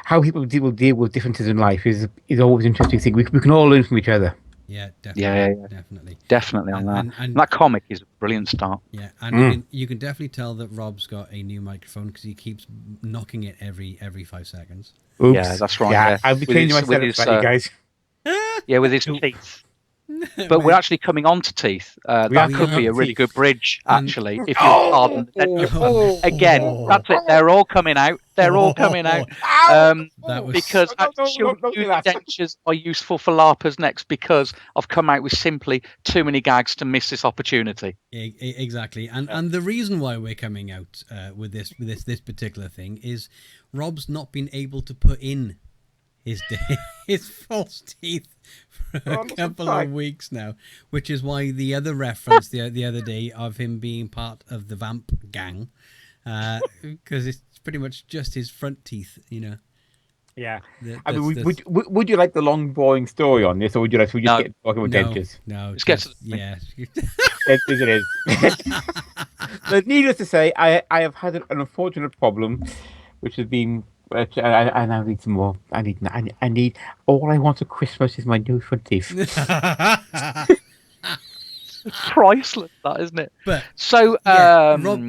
Speaker 4: how people deal with differences in life is always an interesting thing. We can all learn from each other.
Speaker 1: Yeah, definitely.
Speaker 3: Definitely on that. And that comic is a brilliant start.
Speaker 1: Yeah, and you can definitely tell that Rob's got a new microphone because he keeps knocking it every 5 seconds.
Speaker 4: Oops.
Speaker 3: Yeah, that's right.
Speaker 4: Yeah, I'll be changing my setup for you guys.
Speaker 3: Yeah, with his teeth. But we're actually coming on to teeth. That could be a really good bridge, actually, if you pardon the denture. Again, that's it. They're all coming out. They're all coming out. Because dentures are useful for LARPers next because I've come out with simply too many gags to miss this opportunity.
Speaker 1: Exactly. And the reason why we're coming out with this particular thing is Rob's not been able to put in his false teeth for a couple of weeks now, which is why the other reference the other day of him being part of the Vamp gang, because it's pretty much just his front teeth,
Speaker 4: Yeah. I mean, would you like the long, boring story on this, or would you like to just get talking about dentures?
Speaker 1: No,
Speaker 3: let's get to
Speaker 4: Dentures it is. But needless to say, I have had an unfortunate problem, which has been. I now need some more. I need. All I want at Christmas is my new front teeth.
Speaker 3: Priceless, that, isn't it?
Speaker 1: But
Speaker 3: so,
Speaker 1: Rob,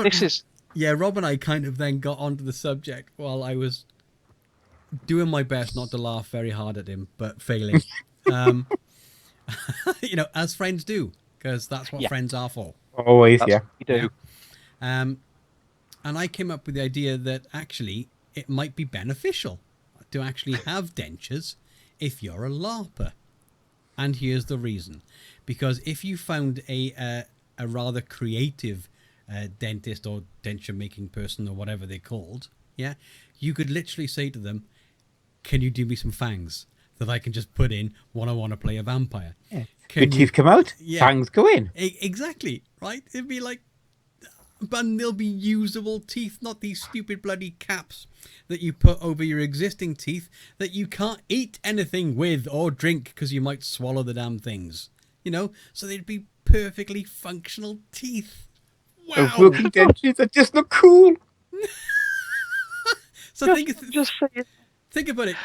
Speaker 3: this is.
Speaker 1: Yeah, Rob and I kind of then got onto the subject while I was doing my best not to laugh very hard at him, but failing. As friends do, because that's what friends are for.
Speaker 4: Always,
Speaker 3: that's what we do.
Speaker 1: And I came up with the idea that actually it might be beneficial to actually have dentures if you're a LARPer. And here's the reason. Because if you found a rather creative dentist or denture making person or whatever they're called, you could literally say to them, can you do me some fangs that I can just put in when I want to play a vampire?
Speaker 4: Yeah. Good teeth come out, fangs go in.
Speaker 1: Exactly, right? It'd be like, but they'll be usable teeth, not these stupid bloody caps that you put over your existing teeth that you can't eat anything with or drink because you might swallow the damn things. So they'd be perfectly functional teeth. Wow.
Speaker 4: Broken dentures that just look cool.
Speaker 1: So think about it.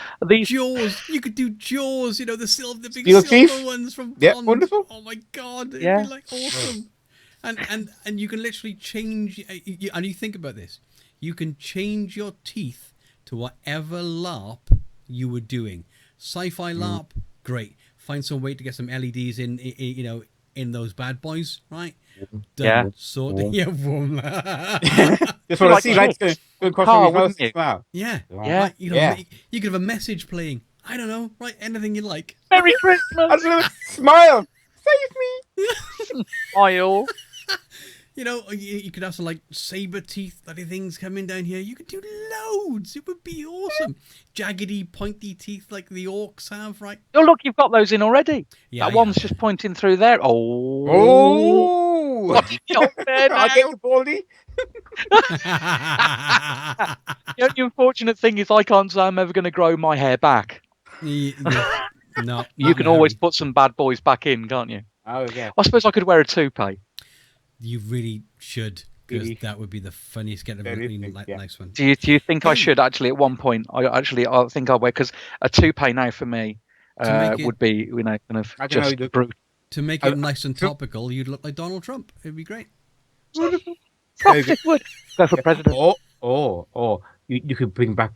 Speaker 1: Jaws. You could do Jaws. The big silver ones from Bond.
Speaker 4: Yeah, wonderful.
Speaker 1: Oh my God, it'd be like awesome. And you can literally change. And you think about this. You can change your teeth to whatever LARP you were doing. Sci-fi LARP, great. Find some way to get some LEDs in those bad boys, right?
Speaker 3: Yeah.
Speaker 1: Sort of. Yeah.
Speaker 4: Just want to see lights going across your house. Wow.
Speaker 1: Yeah.
Speaker 3: Yeah.
Speaker 1: You could have a message playing. I don't know, right? Anything you like.
Speaker 3: Merry Christmas.
Speaker 4: Smile. Save me.
Speaker 3: Smile.
Speaker 1: You could have some like saber teeth bloody things coming down here. You could do loads. It would be awesome. Jaggedy, pointy teeth like the orcs have, right?
Speaker 3: Oh, look, you've got those in already.
Speaker 1: Yeah,
Speaker 3: that one's just pointing through there.
Speaker 4: Oh!
Speaker 3: I'll
Speaker 4: get you, Baldy.
Speaker 3: The unfortunate thing is I can't say I'm ever going to grow my hair back.
Speaker 1: No.
Speaker 3: You can always put some bad boys back in, can't you?
Speaker 4: Oh, yeah.
Speaker 3: I suppose I could wear a toupee.
Speaker 1: You really should, because that would be the funniest. Get a really nice one.
Speaker 3: Do you think I should actually at one point? I think I'll wear, because a toupee now for me would be kind of just brutal.
Speaker 1: To make it nice and topical, you'd look like Donald Trump. It'd be great.
Speaker 3: It would. Go for president.
Speaker 4: Or you could bring back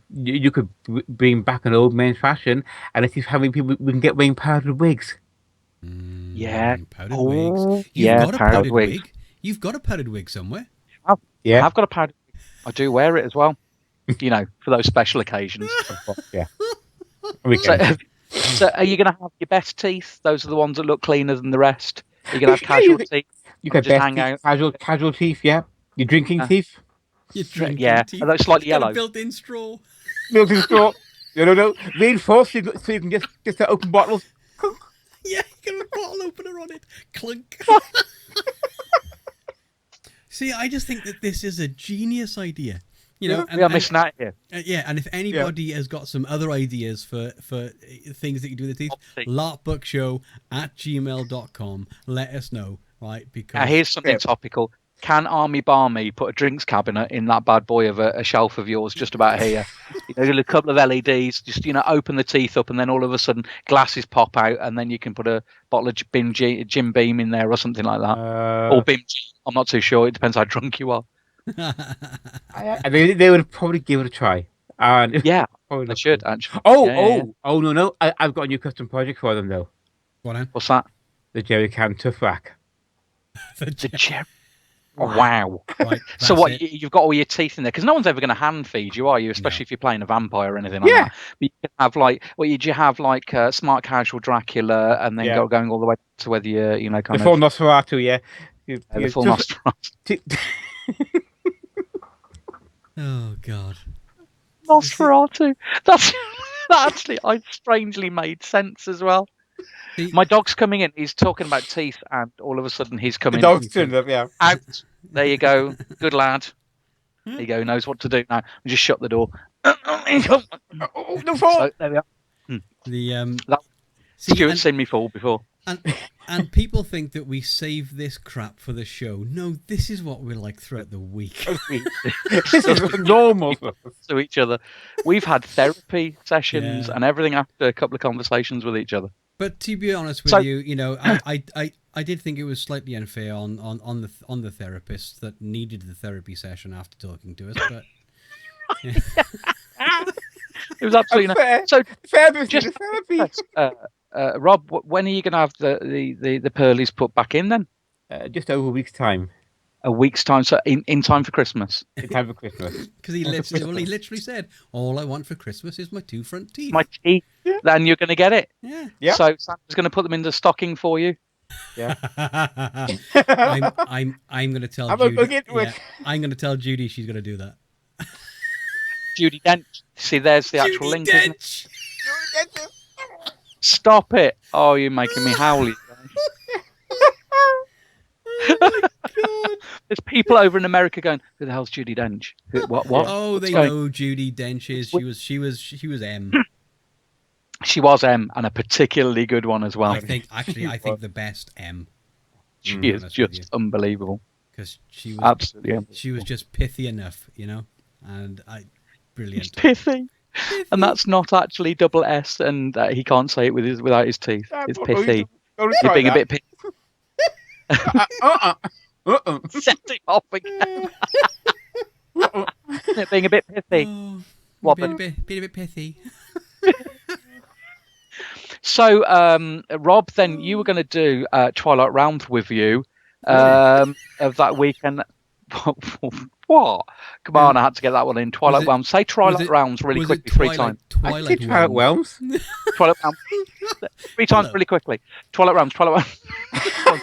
Speaker 4: an old man fashion, and if you're having people, we can get wearing powdered wigs.
Speaker 1: Powdered wigs. You've got a powdered wig. You've got a powdered wig somewhere.
Speaker 3: I've got a powdered wig. I do wear it as well. For those special occasions.
Speaker 4: Yeah.
Speaker 3: So are you going to have your best teeth? Those are the ones that look cleaner than the rest. Are you going to have casual teeth?
Speaker 4: You can hang out. Casual teeth, yeah. Your drinking teeth?
Speaker 1: Your drinking teeth.
Speaker 3: Are those slightly yellow?
Speaker 1: Built-in straw.
Speaker 4: Built-in straw. No. Reinforced so you can just open bottles.
Speaker 1: Yeah, you got a bottle opener on it. Clunk. See, I just think that this is a genius idea. You know,
Speaker 3: We are missing out here.
Speaker 1: Yeah, and if anybody has got some other ideas for things that you do with the teeth, larpbookshow@gmail.com. Let us know, right? Because
Speaker 3: Now, here's something topical. Can Army Barmy put a drinks cabinet in that bad boy of a shelf of yours just about here? A couple of LEDs, just, open the teeth up, and then all of a sudden glasses pop out, and then you can put a bottle of Jim Beam in there or something like that. Or Bim G. I'm not too sure. It depends how drunk you are.
Speaker 4: They would probably give it a try. And
Speaker 3: Yeah, they should, actually.
Speaker 4: No. I've got a new custom project for them, though.
Speaker 1: What on?
Speaker 3: What's that?
Speaker 4: The Jerry Can Tough Rack.
Speaker 3: The Jerry. Wow.
Speaker 1: Right,
Speaker 3: So what?
Speaker 1: it.
Speaker 3: You've got all your teeth in there, because no one's ever going to hand feed you, are you? Especially if you're playing a vampire or anything like that. But you can have you have smart casual Dracula, and then going all the way to whether you're kind
Speaker 4: the full Nosferatu,
Speaker 3: the full Nosferatu.
Speaker 1: Oh God.
Speaker 3: Nosferatu. That actually, I strangely made sense as well. My dog's coming in. He's talking about teeth, and all of a sudden he's coming.
Speaker 4: The dog's turned up, yeah.
Speaker 3: Out. There you go. Good lad. There you go. He knows what to do now. Just shut the door.
Speaker 4: No fall.
Speaker 3: So, there we are. Stuart's seen me fall before.
Speaker 1: And people think that we save this crap for the show. No, this is what we're like throughout the week.
Speaker 4: This is normal
Speaker 3: to each other. We've had therapy sessions and everything after a couple of conversations with each other.
Speaker 1: But to be honest with you, I did think it was slightly unfair on the therapist that needed the therapy session after talking to us. But
Speaker 3: it was absolutely not. So
Speaker 4: therapy.
Speaker 3: Rob, when are you going to have the pearlies put back in then?
Speaker 4: Just over a week's time.
Speaker 3: A week's time, so in time for Christmas.
Speaker 4: In time for Christmas.
Speaker 1: Because he literally said, "All I want for Christmas is my 2 front teeth."
Speaker 3: My teeth. Then you're going to get it.
Speaker 1: Yeah.
Speaker 3: So Santa's going to put them in the stocking for you.
Speaker 4: Yeah.
Speaker 1: I'm going to tell Judy. I'm going to tell Judy she's going to do that.
Speaker 3: Judy Dench. See, there's the actual link.
Speaker 1: Judy
Speaker 3: Dench. Stop it! Oh, you're making me howl.
Speaker 1: Oh my God.
Speaker 3: There's people over in America going, "Who the hell's Judy Dench? What?
Speaker 1: Oh, they know Judy Dench is. She was M.
Speaker 3: She was M, and a particularly good one as well.
Speaker 1: I think the best M.
Speaker 3: She is just unbelievable.
Speaker 1: Because she was
Speaker 3: absolutely.
Speaker 1: She was just pithy enough, and brilliant.
Speaker 3: It's pithy. And that's not actually double S, and he can't say it without his teeth. It's pithy. You're being a bit pithy. Set it off again. Being a bit pithy.
Speaker 1: Oh, being a bit pithy.
Speaker 3: So, Rob, then you were going to do Twilight Realms with you of that weekend. What? Come on, I had to get that one in. Twilight Realms. Say Twilight Realms really quickly 3 times.
Speaker 4: Twilight Realms.
Speaker 3: Twilight Realms. 3 times really quickly. Twilight Realms. Twilight Realms.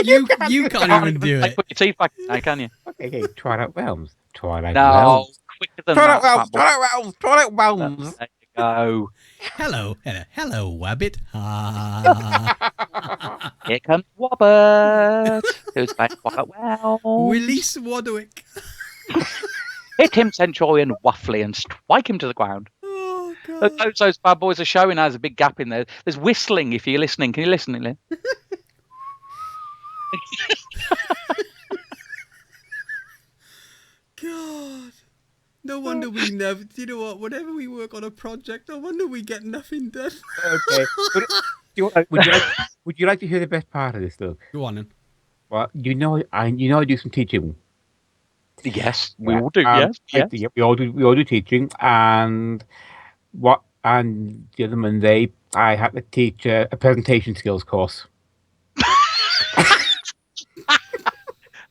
Speaker 1: You can't even do it.
Speaker 3: Put your teeth back in now, can you?
Speaker 4: Okay, Twilight Realms. Twilight
Speaker 3: Realms. Quicker than
Speaker 4: Twilight
Speaker 3: that.
Speaker 4: Realms. Twilight Realms. Twilight Realms.
Speaker 3: There you go.
Speaker 1: Hello, Wabbit.
Speaker 3: Here comes Wobbert, who's playing quite well.
Speaker 1: Release Wadwick.
Speaker 3: Hit him, Centurion, waffly, and strike him to the ground.
Speaker 1: Oh, God.
Speaker 3: Those bad boys are showing. There's a big gap in there. There's whistling if you're listening. Can you listen, Lynn?
Speaker 1: God. No wonder we never. You know what? Whenever we work on a project, no wonder we get nothing done.
Speaker 4: Okay. Would you like to hear the best part of this, though?
Speaker 1: Go on then.
Speaker 4: Well, I do some teaching.
Speaker 3: Yes, we all do. Yes.
Speaker 4: We all do teaching, and the other Monday I had to teach a presentation skills course.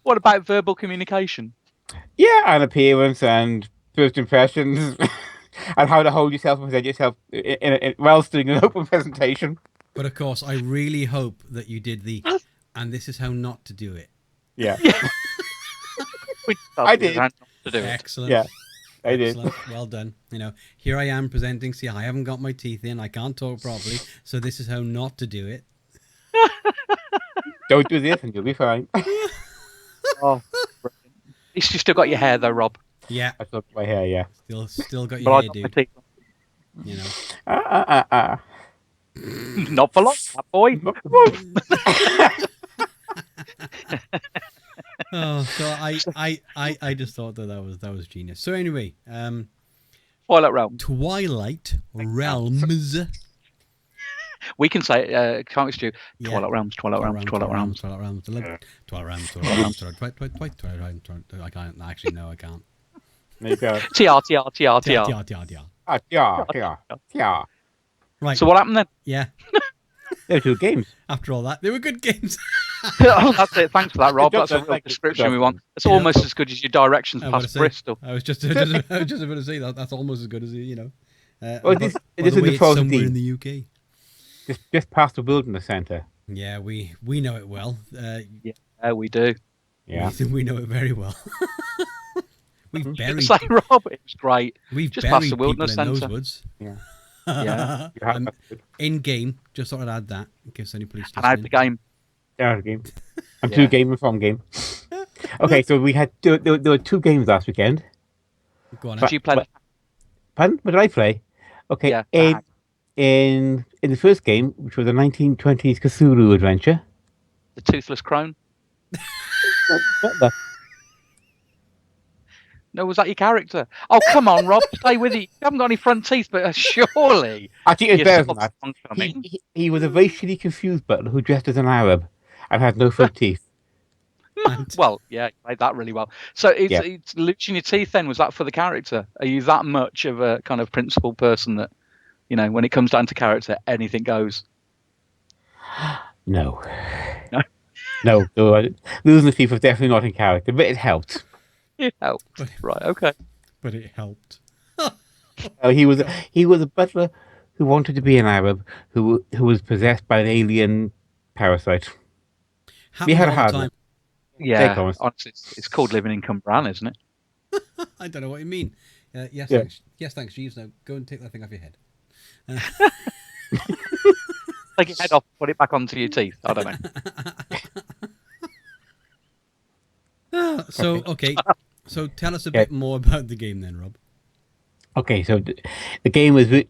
Speaker 3: What about verbal communication?
Speaker 4: Yeah, and appearance and first impressions, and how to hold yourself and present yourself whilst doing an open presentation.
Speaker 1: But of course, I really hope that you did and this is how not to do it.
Speaker 4: Yeah. I did.
Speaker 1: Excellent.
Speaker 4: Yeah, I did.
Speaker 1: Well done. Here I am presenting. See, I haven't got my teeth in. I can't talk properly. So this is how not to do it.
Speaker 4: Don't do this and you'll be fine.
Speaker 3: Oh, at least you still got your hair though, Rob.
Speaker 1: Yeah.
Speaker 4: I still got my hair, yeah.
Speaker 1: Still got
Speaker 3: But
Speaker 1: your
Speaker 3: I
Speaker 1: hair,
Speaker 3: got my
Speaker 1: dude.
Speaker 3: teeth.
Speaker 1: You know.
Speaker 3: Not for long, that boy.
Speaker 1: Oh, so I just thought that was genius. So anyway,
Speaker 3: Twilight Realms.
Speaker 1: Twilight Realms.
Speaker 3: We can say, can't we, Stu?
Speaker 1: Yeah.
Speaker 3: Twilight Realms, Twilight Realms, Twilight Realms.
Speaker 1: Twilight Realms. Twilight Realms. I can't actually. No, I can't.
Speaker 4: There you go.
Speaker 3: TR.
Speaker 4: Yeah.
Speaker 1: Right.
Speaker 3: So what happened then?
Speaker 1: Yeah.
Speaker 4: There were 2 games.
Speaker 1: After all that, they were good games.
Speaker 3: Oh, that's it. Thanks for that, Rob.
Speaker 4: Good job,
Speaker 3: That's a
Speaker 4: then.
Speaker 3: real
Speaker 4: Thank you.
Speaker 3: description
Speaker 4: Good
Speaker 3: we
Speaker 4: job.
Speaker 3: want. It's
Speaker 1: Yeah.
Speaker 3: almost as good as your directions
Speaker 1: I was
Speaker 3: past
Speaker 1: say-
Speaker 3: Bristol.
Speaker 1: I was just about to say that's almost as good as you know.
Speaker 4: Well,
Speaker 1: by
Speaker 4: this
Speaker 1: the
Speaker 4: is
Speaker 1: way,
Speaker 4: the
Speaker 1: it's
Speaker 4: Frozen
Speaker 1: somewhere
Speaker 4: Dean.
Speaker 1: in the UK.
Speaker 4: Just past the Wilderness Centre.
Speaker 1: Yeah, we know it well.
Speaker 3: Yeah, we do.
Speaker 4: Yeah.
Speaker 1: We know it very well. We've buried.
Speaker 3: Say, Rob, it was great.
Speaker 1: We've
Speaker 3: just past
Speaker 1: buried
Speaker 3: the Wilderness
Speaker 1: people in those
Speaker 3: Centre.
Speaker 1: woods.
Speaker 4: Yeah.
Speaker 3: Yeah.
Speaker 4: You have
Speaker 1: Um,
Speaker 4: that good.
Speaker 1: in game, just thought I'd add that in case any police.
Speaker 3: And out the game.
Speaker 4: Yeah, the game. I'm
Speaker 3: Yeah.
Speaker 4: 2 game and from game. Okay, so we had there were 2 games last weekend.
Speaker 1: Go on.
Speaker 3: Did you play the
Speaker 4: Pardon? What did I play? Okay,
Speaker 3: Yeah,
Speaker 4: in the first game, which was a 1920s Cthulhu adventure.
Speaker 3: the Toothless Crone? No, was that your character? Oh, come on, Rob, stay with it. You haven't got any front teeth, but surely.
Speaker 4: Actually, it's
Speaker 3: you're
Speaker 4: better than
Speaker 3: sort
Speaker 4: that.
Speaker 3: of coming.
Speaker 4: He was a racially confused butler who dressed as an Arab and had no front teeth.
Speaker 3: Well, yeah, you played that really well. So
Speaker 4: Yeah.
Speaker 3: it's looching your teeth then, was that for the character? Are you that much of a kind of principled person that, you know, when it comes down to character, anything goes?
Speaker 4: No.
Speaker 3: No?
Speaker 4: No, losing the teeth was definitely not in character, but it helped.
Speaker 3: It helped. Right, okay.
Speaker 1: But it helped.
Speaker 4: He was a butler who wanted to be an Arab who was possessed by an alien parasite.
Speaker 1: Happens
Speaker 4: had a
Speaker 1: all the
Speaker 4: hard
Speaker 1: time.
Speaker 4: one.
Speaker 3: Yeah,
Speaker 4: Thomas.
Speaker 3: honestly, it's called living in Cumbrahan, isn't it?
Speaker 1: I don't know what you mean. Yes,
Speaker 4: Yeah.
Speaker 1: thanks. Yes, thanks, Jeeves. Now go and take that thing off your head.
Speaker 3: Take your head off, put it back onto your teeth. I don't know.
Speaker 1: So okay. So tell us a bit more about the game then, Rob.
Speaker 4: Okay, so the game was a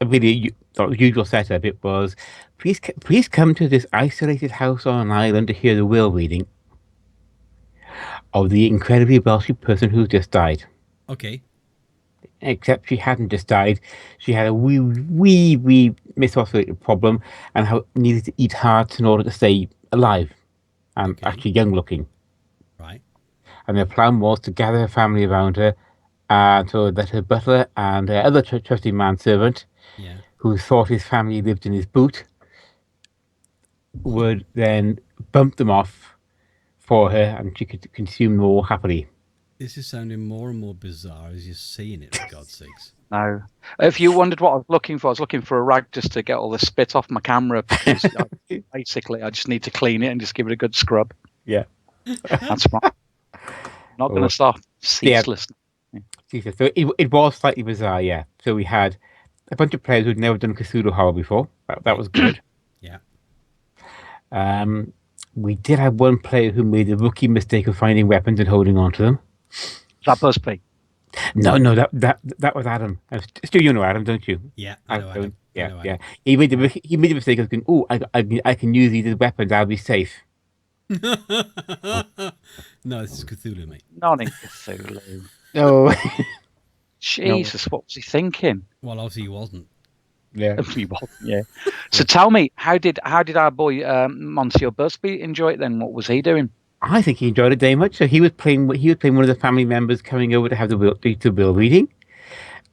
Speaker 4: really usual setup. It was, please come to this isolated house on an island to hear the will reading of the incredibly wealthy person who just died.
Speaker 1: Okay.
Speaker 4: Except she hadn't just died. She had a wee misoperated problem and needed to eat hearts in order to stay alive and actually young looking.
Speaker 1: Right.
Speaker 4: And their plan was to gather her family around her so that her butler and her other trusty manservant, who thought his family lived in his boot, would then bump them off for her and she could consume more happily.
Speaker 1: This is sounding more and more bizarre as you're saying it, for God's sakes.
Speaker 3: No. If you wondered what I was looking for a rag just to get all the spit off my camera. Because basically, I just need to clean it and just give it a good scrub.
Speaker 4: Yeah.
Speaker 3: That's right. Not going to start ceaseless.
Speaker 4: Yeah. So it was slightly bizarre, yeah. So we had a bunch of players who'd never done Cthulhu horror before. That was good.
Speaker 1: Yeah.
Speaker 4: We did have one player who made the rookie mistake of finding weapons and holding on to them.
Speaker 3: Is that Busby?
Speaker 4: No, that was Adam. Stu, you know Adam, don't you?
Speaker 1: Yeah, I know Adam.
Speaker 4: Yeah. He made the mistake of going, oh, I can use these as weapons. I'll be safe.
Speaker 1: No, this is Cthulhu, mate.
Speaker 3: Not in Cthulhu.
Speaker 4: No.
Speaker 3: Jesus, what was he thinking?
Speaker 1: Well, obviously he wasn't.
Speaker 4: Yeah.
Speaker 3: He wasn't, yeah. So tell me, how did our boy Monsieur Busby enjoy it then? What was he doing?
Speaker 4: I think he enjoyed it very much. So he was playing one of the family members coming over to have the will reading,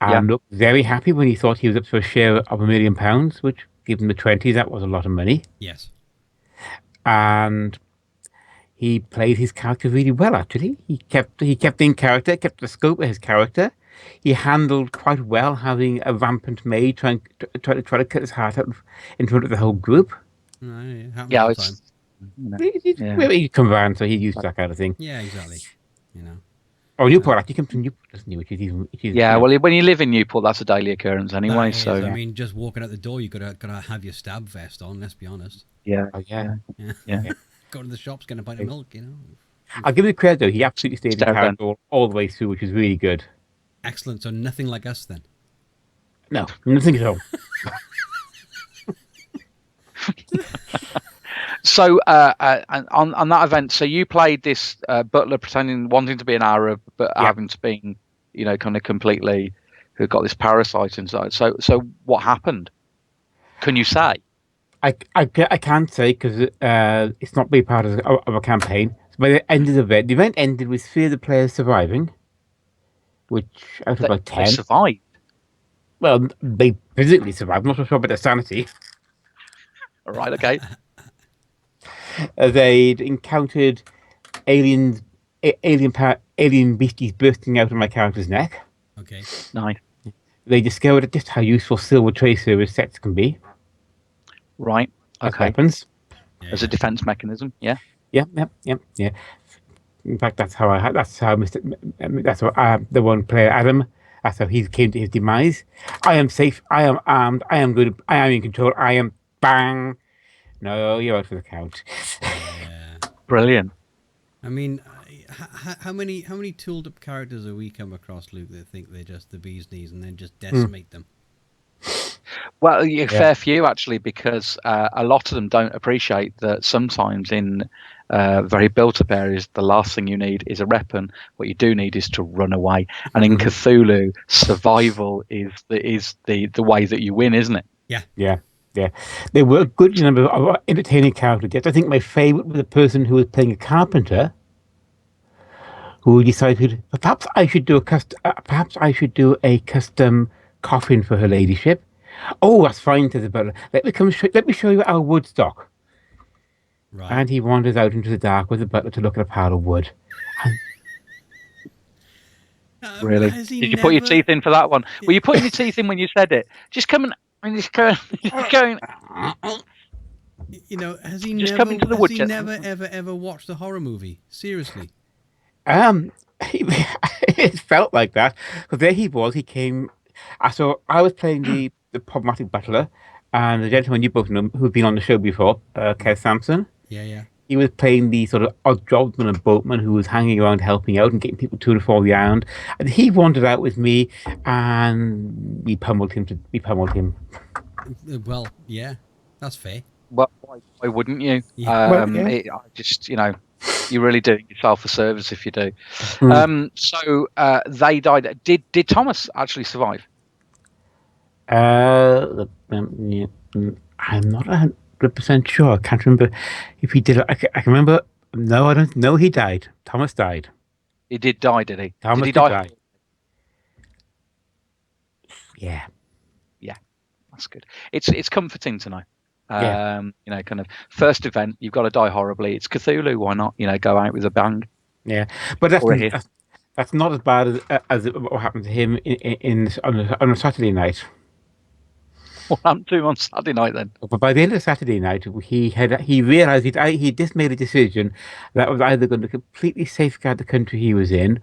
Speaker 4: and looked very happy when he thought he was up for a share of £1 million, which, given the 20s, that was a lot of money.
Speaker 1: Yes.
Speaker 4: And he played his character really well. Actually, he kept in character, kept the scope of his character. He handled quite well having a rampant maid try to cut his heart out in front of the whole group.
Speaker 1: Yeah,
Speaker 3: it's.
Speaker 4: He'd come around, so he's used to that kind of thing.
Speaker 1: Yeah, exactly. You know.
Speaker 4: Oh, Newport actually comes from Newport, doesn't he? Which is
Speaker 3: Well, when you live in Newport, that's a daily occurrence anyway.
Speaker 1: That is,
Speaker 3: so
Speaker 1: I mean, just walking out the door, you gotta have your stab vest on. Let's be honest.
Speaker 3: Yeah.
Speaker 4: Oh, yeah.
Speaker 3: Yeah.
Speaker 1: Go to the shops, get a pint of milk,
Speaker 4: I'll give you credit, though. He absolutely stayed in
Speaker 3: Stare down.
Speaker 4: character all the way through, which is really good.
Speaker 1: Excellent. So nothing like us then.
Speaker 4: No, nothing at all.
Speaker 3: So on that event, so you played this butler wanting to be an Arab, but having to be, kind of completely, who got this parasite inside. So what happened? Can you say?
Speaker 4: I can't say because it's not been part of a campaign. So by the end of the event ended with 3 of the players surviving, which out of about 10.
Speaker 3: They survived.
Speaker 4: Well, they physically survived. I'm not so sure about their sanity.
Speaker 3: All right, okay.
Speaker 4: They'd encountered alien beasties bursting out of my character's neck.
Speaker 1: Okay.
Speaker 3: Nice.
Speaker 4: They discovered just how useful silver tray service sets can be.
Speaker 3: Right.
Speaker 4: As
Speaker 3: Okay.
Speaker 4: weapons.
Speaker 3: As a defense mechanism. Yeah.
Speaker 4: Yeah. In fact, that's how the one player Adam. That's how he came to his demise. I am safe. I am armed. I am good. I am in control. I am bang. No, you're out for the count.
Speaker 1: Yeah.
Speaker 3: Brilliant.
Speaker 1: I mean, how many tooled up characters have we come across, Luke, that think they're just the bee's knees and then just decimate them?
Speaker 3: Well, fair few actually, because a lot of them don't appreciate that sometimes in very built-up areas, the last thing you need is a weapon. What you do need is to run away. And in Cthulhu, survival is the way that you win, isn't it?
Speaker 4: Yeah. They were a good number of entertaining characters. Yet I think my favourite was the person who was playing a carpenter, who decided perhaps I should do a custom coffin for her ladyship. Oh, that's fine, said the butler. Let me show you our wood stock.
Speaker 1: Right.
Speaker 4: And he wanders out into the dark with the butler to look at a pile of wood.
Speaker 3: Really? Did you put your teeth in for that one? Were you putting your teeth in when you said it? Just come and just going.
Speaker 1: Has he
Speaker 3: Just
Speaker 1: never?
Speaker 3: come into the
Speaker 1: Has
Speaker 3: wood,
Speaker 1: he
Speaker 3: gentlemen.
Speaker 1: never ever watched a horror movie? Seriously.
Speaker 4: It felt like that because there he was. He came. So I was playing the problematic butler, and the gentleman you both know who'd been on the show before, Kev Sampson.
Speaker 1: Yeah.
Speaker 4: He was playing the sort of odd jobsman and boatman who was hanging around helping out and getting people to and fro around. And he wandered out with me, and we pummeled him.
Speaker 1: Well, yeah, that's fair.
Speaker 3: Well, why wouldn't you?
Speaker 1: Yeah.
Speaker 3: You really do yourself a service if you do. So they died. Did Thomas actually survive?
Speaker 4: I'm not 100% sure. I can't remember if he did. I can remember. No, I don't know. He died. Thomas died.
Speaker 3: He did die, did he?
Speaker 4: Thomas
Speaker 3: did he
Speaker 4: did
Speaker 3: die?
Speaker 4: die. Yeah.
Speaker 3: That's good. It's comforting to know. Kind of first event, you've got to die horribly. It's Cthulhu. Why not? Go out with a bang.
Speaker 4: Yeah, but that's not as bad as what happened to him on a Saturday night.
Speaker 3: What happened to him on Saturday night then?
Speaker 4: But by the end of Saturday night, he realised he just made a decision that was either going to completely safeguard the country he was in,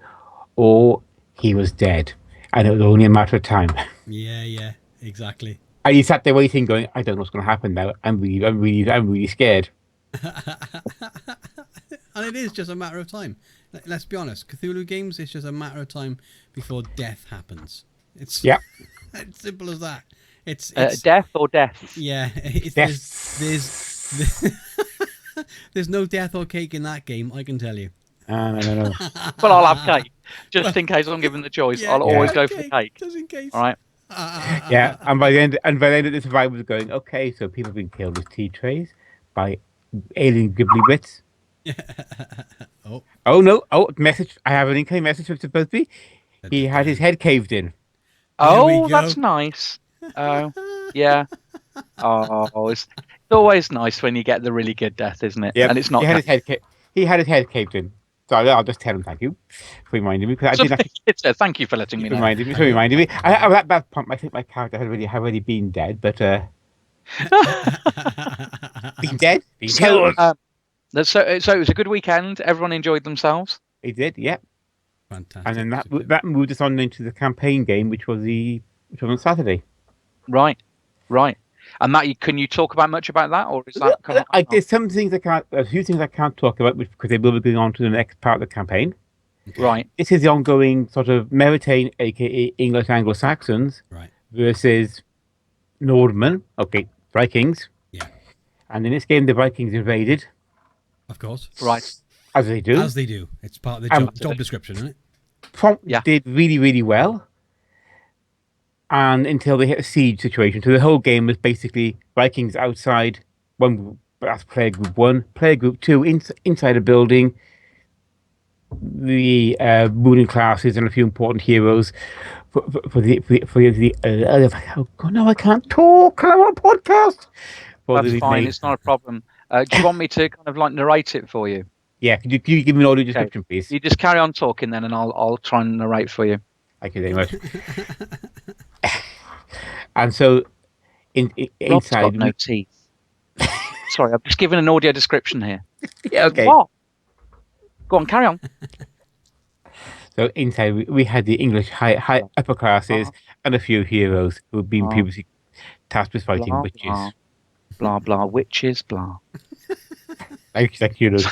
Speaker 4: or he was dead, and it was only a matter of time.
Speaker 1: Yeah, exactly.
Speaker 4: And he sat there waiting, going, "I don't know what's going to happen now. I'm really scared."
Speaker 1: And it is just a matter of time. Let's be honest. Cthulhu games, it's just a matter of time before death happens. It's simple as that. It's
Speaker 3: death or death.
Speaker 1: Yeah, there's no death or cake in that game. I can tell you.
Speaker 4: No.
Speaker 3: But I'll have cake just in case I'm given the choice. I'll always go for the cake.
Speaker 1: Just in case.
Speaker 3: All right.
Speaker 4: Yeah, and by the end of the survivor was going, okay, so people have been killed with tea trays by alien gibbly bits. Oh no! Oh, message! I have an incoming message from Busby. He had his head caved in.
Speaker 3: Oh, that's nice. Oh, yeah. Oh, it's always nice when you get the really good death, isn't it?
Speaker 4: Yeah,
Speaker 3: and it's not.
Speaker 4: He had his head caved in. So I'll just tell him thank you for reminding me because I didn't actually.
Speaker 3: Thank you for letting me know.
Speaker 4: Reminding me. At that point, I think my character had already been dead, but been dead.
Speaker 3: So it was a good weekend. Everyone enjoyed themselves.
Speaker 4: He did, yeah.
Speaker 1: Fantastic.
Speaker 4: And then that moved us on into the campaign game, which was on Saturday.
Speaker 3: Right. And that can you talk about much about that, or is that kind of?
Speaker 4: There's some things a few things I can't talk about because they will be going on to the next part of the campaign.
Speaker 3: Right.
Speaker 4: This is the ongoing sort of Meritain, aka English Anglo-Saxons,
Speaker 1: Right.
Speaker 4: versus Nordmen. Okay, Vikings.
Speaker 1: Yeah.
Speaker 4: And in this game, the Vikings invaded.
Speaker 1: Of course.
Speaker 3: Right.
Speaker 4: As they do.
Speaker 1: As they do. It's part of the job description, isn't it?
Speaker 4: Did really, really well. And until they hit a siege situation. So the whole game was basically Vikings outside, that's player group 1, player group 2 inside a building, the ruling classes and a few important heroes for the oh God, no, I can't talk. I'm on a podcast.
Speaker 3: That's fine. It's not a problem. Do you want me to kind of like narrate it for you?
Speaker 4: Yeah. Could you give me an audio description, please?
Speaker 3: You just carry on talking then, and I'll try and narrate for you.
Speaker 4: Thank you very much. And so,
Speaker 3: Rob's
Speaker 4: inside,
Speaker 3: got no teeth. Sorry, I'm just giving an audio description here.
Speaker 4: Yeah. Okay.
Speaker 3: What? Go on, carry on.
Speaker 4: So inside, we had the English high upper classes and a few heroes who had been previously tasked with fighting witches.
Speaker 3: Blah blah witches. Blah.
Speaker 4: Like heroes.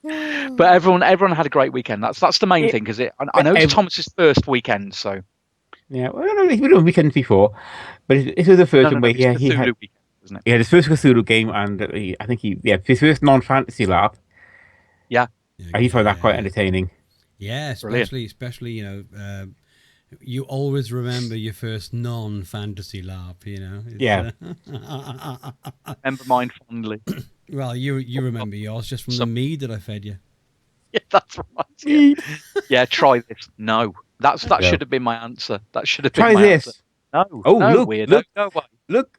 Speaker 3: But everyone had a great weekend. That's the main thing, because I know it's Thomas's first weekend, so.
Speaker 4: Yeah, well, we've done weekends before, but this was the first one where he had.
Speaker 3: Weekend, isn't it?
Speaker 4: Yeah, his first Cthulhu game, and I think his first non-fantasy LARP.
Speaker 3: Yeah.
Speaker 4: He found that quite entertaining.
Speaker 1: Yeah, especially you always remember your first non-fantasy LARP, you know.
Speaker 4: Yeah.
Speaker 3: Remember mine fondly.
Speaker 1: Well, you remember yours just from the mead that I fed you.
Speaker 3: Yeah, that's right. Yeah, yeah, try this. No. That should have been my answer. That should have been my answer.
Speaker 4: No.
Speaker 3: Oh, no,
Speaker 4: look,
Speaker 3: weirdo.
Speaker 4: look,
Speaker 3: no way.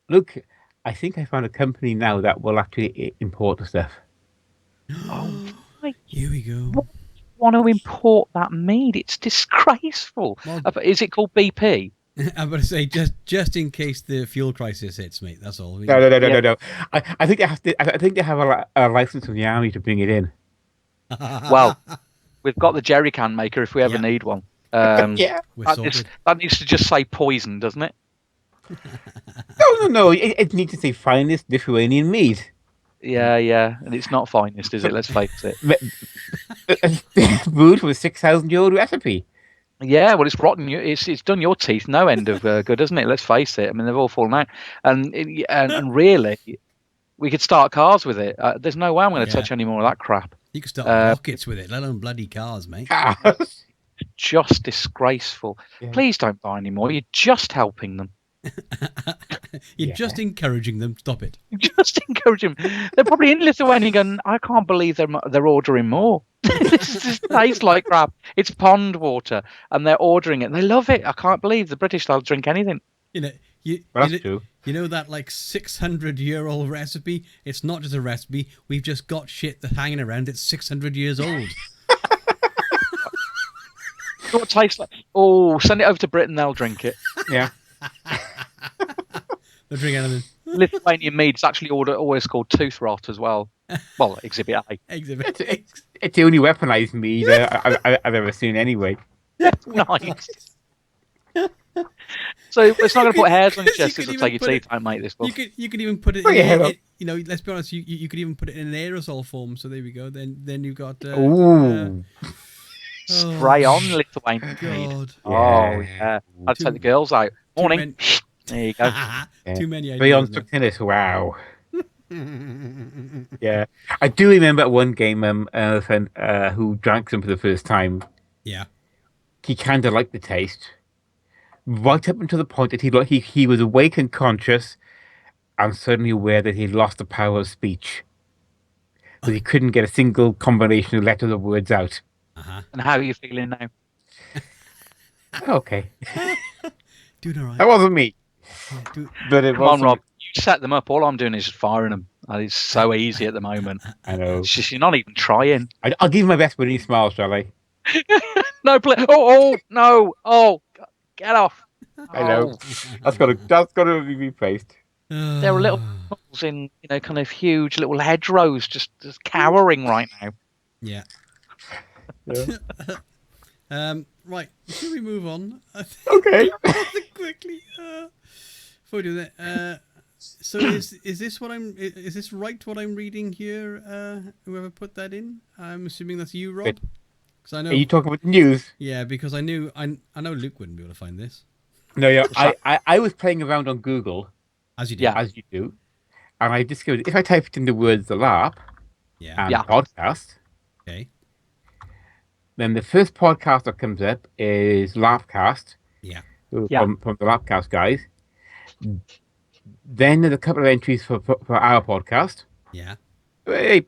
Speaker 4: Look. I think I found a company now that will actually import the stuff.
Speaker 3: Oh,
Speaker 1: here we go.
Speaker 3: Want to import that mead? It's disgraceful. Well, is it called BP?
Speaker 1: I'm going to say just in case the fuel crisis hits, mate. That's all.
Speaker 4: No. I think they have to. I think they have a license from the army to bring it in.
Speaker 3: Well, we've got the jerry can maker if we ever need one.
Speaker 4: Yeah,
Speaker 3: that needs to just say poison, doesn't it?
Speaker 4: No. It needs to say finest Lithuanian mead.
Speaker 3: Yeah, and it's not finest, is it? Let's face it.
Speaker 4: Brewed from a 6,000-year-old recipe.
Speaker 3: Yeah, well, it's rotten. It's done your teeth no end of good, hasn't it? Let's face it. I mean, they've all fallen out, and really, we could start cars with it. There's no way I'm going to touch any more of that crap.
Speaker 1: You could start rockets with it, let alone bloody cars, mate.
Speaker 3: Just disgraceful. Yeah. Please don't buy any more. You're just helping them.
Speaker 1: You're just encouraging them. Stop it.
Speaker 3: Just encouraging them. They're probably in Lithuania going, I can't believe they're ordering more. This tastes like crap. It's pond water, and they're ordering it. And they love it. I can't believe the British don't drink anything.
Speaker 1: You know,
Speaker 4: that's true.
Speaker 1: You know that like 600-year-old recipe? It's not just a recipe. We've just got shit that's hanging around. It's 600 years old.
Speaker 3: What it tastes like? Oh, send it over to Britain. They'll drink it.
Speaker 4: Yeah.
Speaker 1: They'll drink anything.
Speaker 3: Lithuanian mead is actually always called tooth rot as well. Well, Exhibit A.
Speaker 1: Exhibit.
Speaker 4: It's the only weaponized mead I've ever seen anyway.
Speaker 3: Nice. So it's not going to put hairs on your chest to take your teeth out, mate. This book.
Speaker 1: You could even put it. You know, let's be honest. You could even put it in an aerosol form. So there we go. Then you've got.
Speaker 3: Spray on Lithuanian mead. Oh yeah. I'd take the girls out. Morning. There you go.
Speaker 1: Too many ideas.
Speaker 4: Beyond Tennis. Wow. Yeah, I do remember one game. A friend who drank some for the first time.
Speaker 1: Yeah.
Speaker 4: He kind of liked the taste. Right up until the point that he was awake and conscious, and suddenly aware that he'd lost the power of speech. But he couldn't get a single combination of letters or words out.
Speaker 3: And how are you feeling now?
Speaker 4: Okay.
Speaker 1: Doing all right.
Speaker 4: That wasn't me.
Speaker 3: But it Come on, Rob. You set them up. All I'm doing is firing them. It's so easy at the moment.
Speaker 4: I know.
Speaker 3: It's just, you're not even trying.
Speaker 4: I'll give you my best winning smile, shall I?
Speaker 3: No, please. Oh, no. Oh, get off.
Speaker 4: I know. That's got to be replaced.
Speaker 3: There are little animals in, kind of huge little hedgerows just cowering right now.
Speaker 1: Yeah. Right, should we move on?
Speaker 4: Okay.
Speaker 1: Quickly. Before we do that, so is this what is this right what I'm reading here? Whoever put that in, I'm assuming that's you, Rob. Because I know.
Speaker 4: Are you talking about the news?
Speaker 1: Yeah, because I know Luke wouldn't be able to find this.
Speaker 4: No, yeah. I was playing around on Google,
Speaker 1: As you do.
Speaker 3: Yeah.
Speaker 4: as you do, and I discovered if I typed in the words the LARP and podcast,
Speaker 1: Okay.
Speaker 4: then the first podcast that comes up is LARPcast.
Speaker 1: Yeah.
Speaker 4: From the LARPcast guys. Then there's a couple of entries for our podcast.
Speaker 1: Yeah.
Speaker 4: Hey.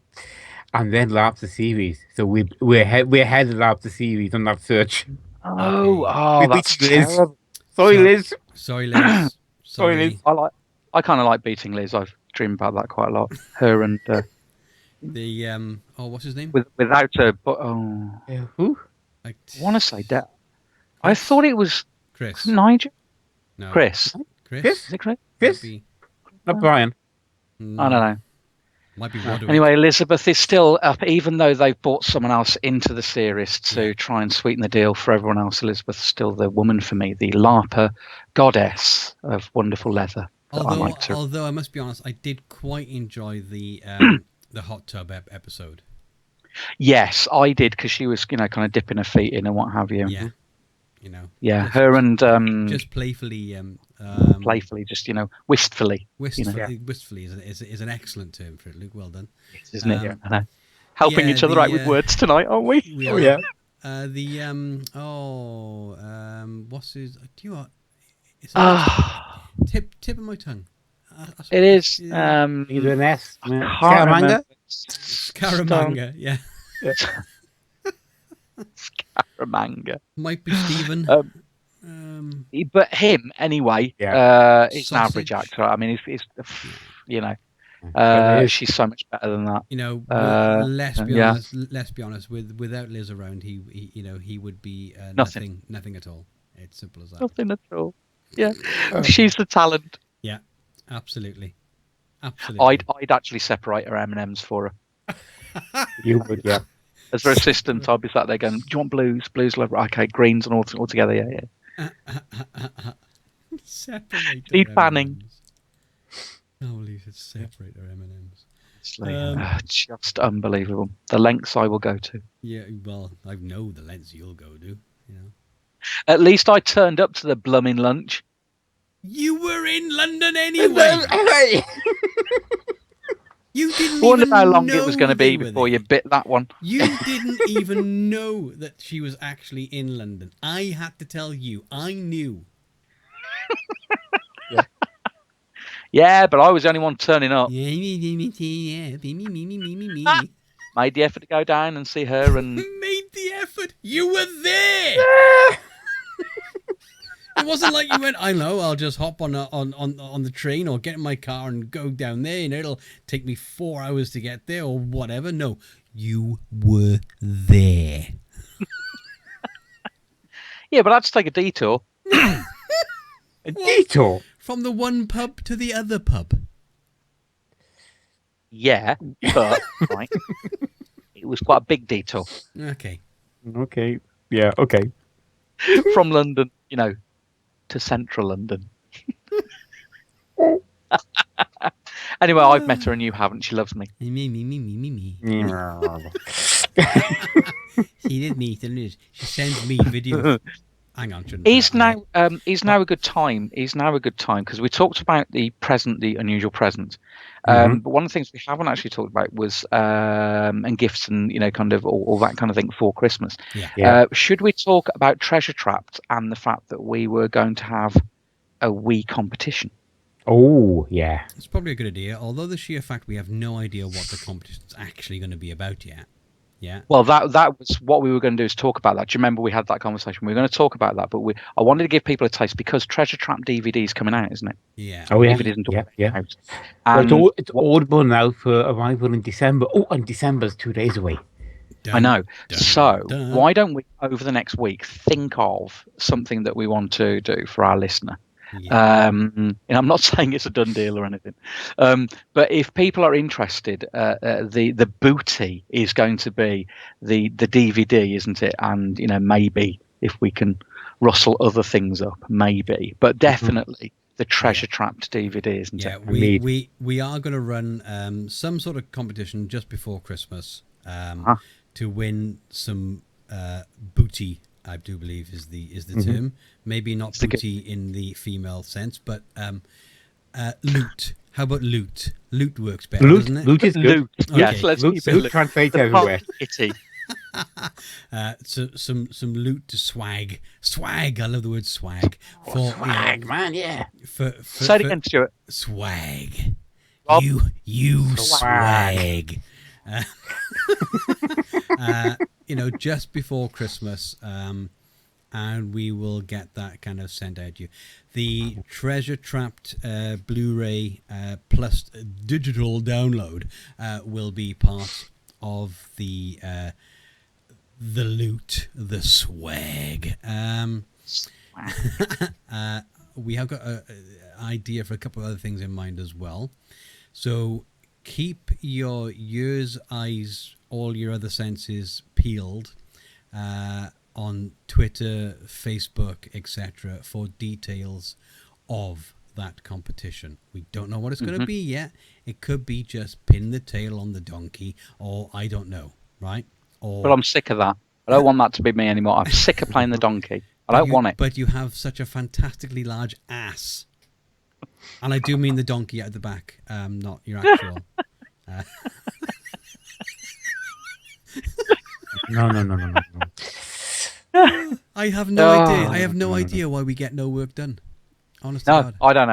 Speaker 4: And then Larp's the series. So we're ahead of Larp's the series on that search.
Speaker 3: Oh, that's terrible.
Speaker 4: Sorry, Liz.
Speaker 1: Sorry, Liz.
Speaker 4: Sorry, Liz.
Speaker 3: I kind of like beating Liz. I've dreamed about that quite a lot. Her and
Speaker 1: the what's his name?
Speaker 3: Without her, but
Speaker 4: Who?
Speaker 3: I want to say that. I thought it was
Speaker 1: Chris.
Speaker 3: Nigel.
Speaker 1: No.
Speaker 3: Chris.
Speaker 1: Chris.
Speaker 3: Is it Chris?
Speaker 4: Chris?
Speaker 3: Not
Speaker 4: Brian.
Speaker 3: I don't know.
Speaker 1: Might be Roderick.
Speaker 3: Anyway, Elizabeth is still up, even though they've brought someone else into the series to try and sweeten the deal for everyone else. Elizabeth's still the woman for me, the Larper goddess of wonderful leather.
Speaker 1: Although I must be honest, I did quite enjoy the hot tub episode.
Speaker 3: Yes, I did, because she was, kind of dipping her feet in and what have you.
Speaker 1: Yeah.
Speaker 3: Yeah, her and
Speaker 1: just playfully,
Speaker 3: just wistfully.
Speaker 1: Wistfully is an excellent term for it, Luke. Well done,
Speaker 3: isn't it? I know. Helping each other out with words tonight, aren't we?
Speaker 1: Yeah. What's his? Do you know what? It's tip of my tongue.
Speaker 3: It is.
Speaker 4: Either an S.
Speaker 3: Scaramanga.
Speaker 1: Scaramanga. Yeah.
Speaker 3: Scaramanga.
Speaker 1: Might be Stephen.
Speaker 3: But him anyway.
Speaker 1: Yeah.
Speaker 3: He's an average actor. I mean, he's she's so much better than that.
Speaker 1: Let's be honest. Without Liz around, he would be nothing at all. It's simple as that.
Speaker 3: Nothing at all. Yeah, she's the talent.
Speaker 1: Yeah, absolutely. Absolutely.
Speaker 3: I'd actually separate her M&Ms for her.
Speaker 4: You would, yeah.
Speaker 3: As her assistant, I'd be sat there going, "Do you want blues? Blues, okay, greens, and all together." Yeah.
Speaker 1: Separate.
Speaker 3: Steve Fanning.
Speaker 1: Holy, separate her M&Ms.
Speaker 3: Just unbelievable. The lengths I will go to.
Speaker 1: Yeah, well, I know the lengths you'll go to.
Speaker 3: At least I turned up to the blooming lunch.
Speaker 1: You were in London anyway. You didn't
Speaker 3: wonder
Speaker 1: even
Speaker 3: how long
Speaker 1: know
Speaker 3: it was going to be before you bit that one.
Speaker 1: You didn't even know that she was actually in London. I had to tell you. I knew.
Speaker 3: Yeah, but I was the only one turning up.
Speaker 1: Made
Speaker 3: Made the effort to go down and see her and...
Speaker 1: Made the effort. You were there. It wasn't like you went, I know, I'll just hop on the train or get in my car and go down there and it'll take me 4 hours to get there or whatever. No, you were there.
Speaker 3: Yeah, but I had to take a detour.
Speaker 4: A detour?
Speaker 1: From the one pub to the other pub.
Speaker 3: Yeah, but right, it was quite a big detour.
Speaker 1: Okay.
Speaker 4: Yeah, okay.
Speaker 3: From London, to central London. Anyway, I've met her and you haven't. She loves me.
Speaker 1: Me. She did me. She sends me videos. Hang on.
Speaker 3: Is now a good time. Is now a good time because we talked about the unusual present. But one of the things we haven't actually talked about was and gifts and kind of all that kind of thing for Christmas.
Speaker 1: Yeah.
Speaker 3: Should we talk about Treasure Trapped and the fact that we were going to have a Wii competition?
Speaker 4: Oh yeah,
Speaker 1: it's probably a good idea. Although the sheer fact we have no idea what the competition's actually going to be about yet. Yeah.
Speaker 3: Well, that was what we were going to do, is talk about that. Do you remember we had that conversation? We were going to talk about that, but I wanted to give people a taste because Treasure Trap DVD is coming out, isn't it?
Speaker 1: Yeah.
Speaker 4: Oh yeah.
Speaker 3: Yeah.
Speaker 4: Well, it's audible now for arrival in December. Oh, and December's 2 days away.
Speaker 3: I know. So why don't we, over the next week, think of something that we want to do for our listener?
Speaker 1: Yeah.
Speaker 3: And I'm not saying it's a done deal or anything, but if people are interested, the booty is going to be the DVD, isn't it? And maybe if we can rustle other things up, maybe, but definitely the Treasure Trapped DVD, isn't
Speaker 1: Yeah,
Speaker 3: it?
Speaker 1: we are going to run some sort of competition just before Christmas to win some booty. I do believe is the term. Maybe not booty in the female sense, but loot. How about loot? Loot works better, doesn't it?
Speaker 4: Loot is good.
Speaker 3: Loot.
Speaker 1: Okay.
Speaker 3: Yes, let's keep it
Speaker 4: Loot translates everywhere.
Speaker 3: Kitty.
Speaker 1: So some loot to swag. Swag. I love the word swag.
Speaker 4: Swag, man, yeah.
Speaker 3: Say it again, Stuart.
Speaker 1: Swag.
Speaker 3: Rob.
Speaker 1: You swag. Just before Christmas, and we will get that kind of sent out to you. The Treasure Trapped Blu-ray plus digital download will be part of the loot, the swag. We have got an idea for a couple of other things in mind as well. So keep your ears, eyes, all your other senses peeled on Twitter, Facebook, etc. for details of that competition. We don't know what it's going to be yet. It could be just pin the tail on the donkey, or I don't know, right?
Speaker 3: But I'm sick of that. I don't want that to be me anymore. I'm sick of playing the donkey. I don't want it.
Speaker 1: But you have such a fantastically large ass. And I do mean the donkey out the back, not your actual.
Speaker 4: No.
Speaker 1: I have no idea. I have no idea why we get no work done. Honest to God.
Speaker 3: I don't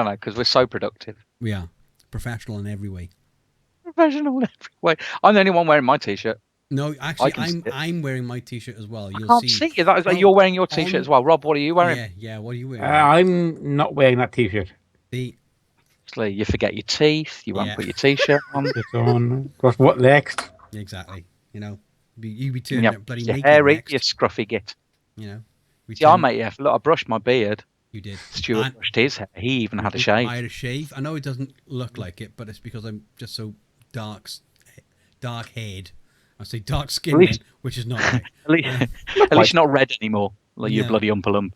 Speaker 3: know, because we're so productive.
Speaker 1: We are. Professional in every way.
Speaker 3: Professional in every way. I'm the only one wearing my T-shirt.
Speaker 1: No, actually, I'm wearing my T-shirt as well.
Speaker 3: You'll see. You're wearing your T-shirt as well. Rob, what are you wearing?
Speaker 1: Yeah. What are you wearing?
Speaker 4: I'm not wearing that T-shirt.
Speaker 3: You forget your teeth. You won't put your T-shirt on.
Speaker 4: It's on. What next?
Speaker 1: Exactly. You be turning up bloody naked
Speaker 3: hairy,
Speaker 1: next.
Speaker 3: you scruffy git.
Speaker 1: Look,
Speaker 3: I brushed my beard.
Speaker 1: You did.
Speaker 3: Stuart brushed his hair. He even had a shave.
Speaker 1: I had a shave. I know it doesn't look like it, but it's because I'm just so dark-haired. I say dark-skinned, which is not right.
Speaker 3: At least not red anymore, like you bloody Oompa Loompa.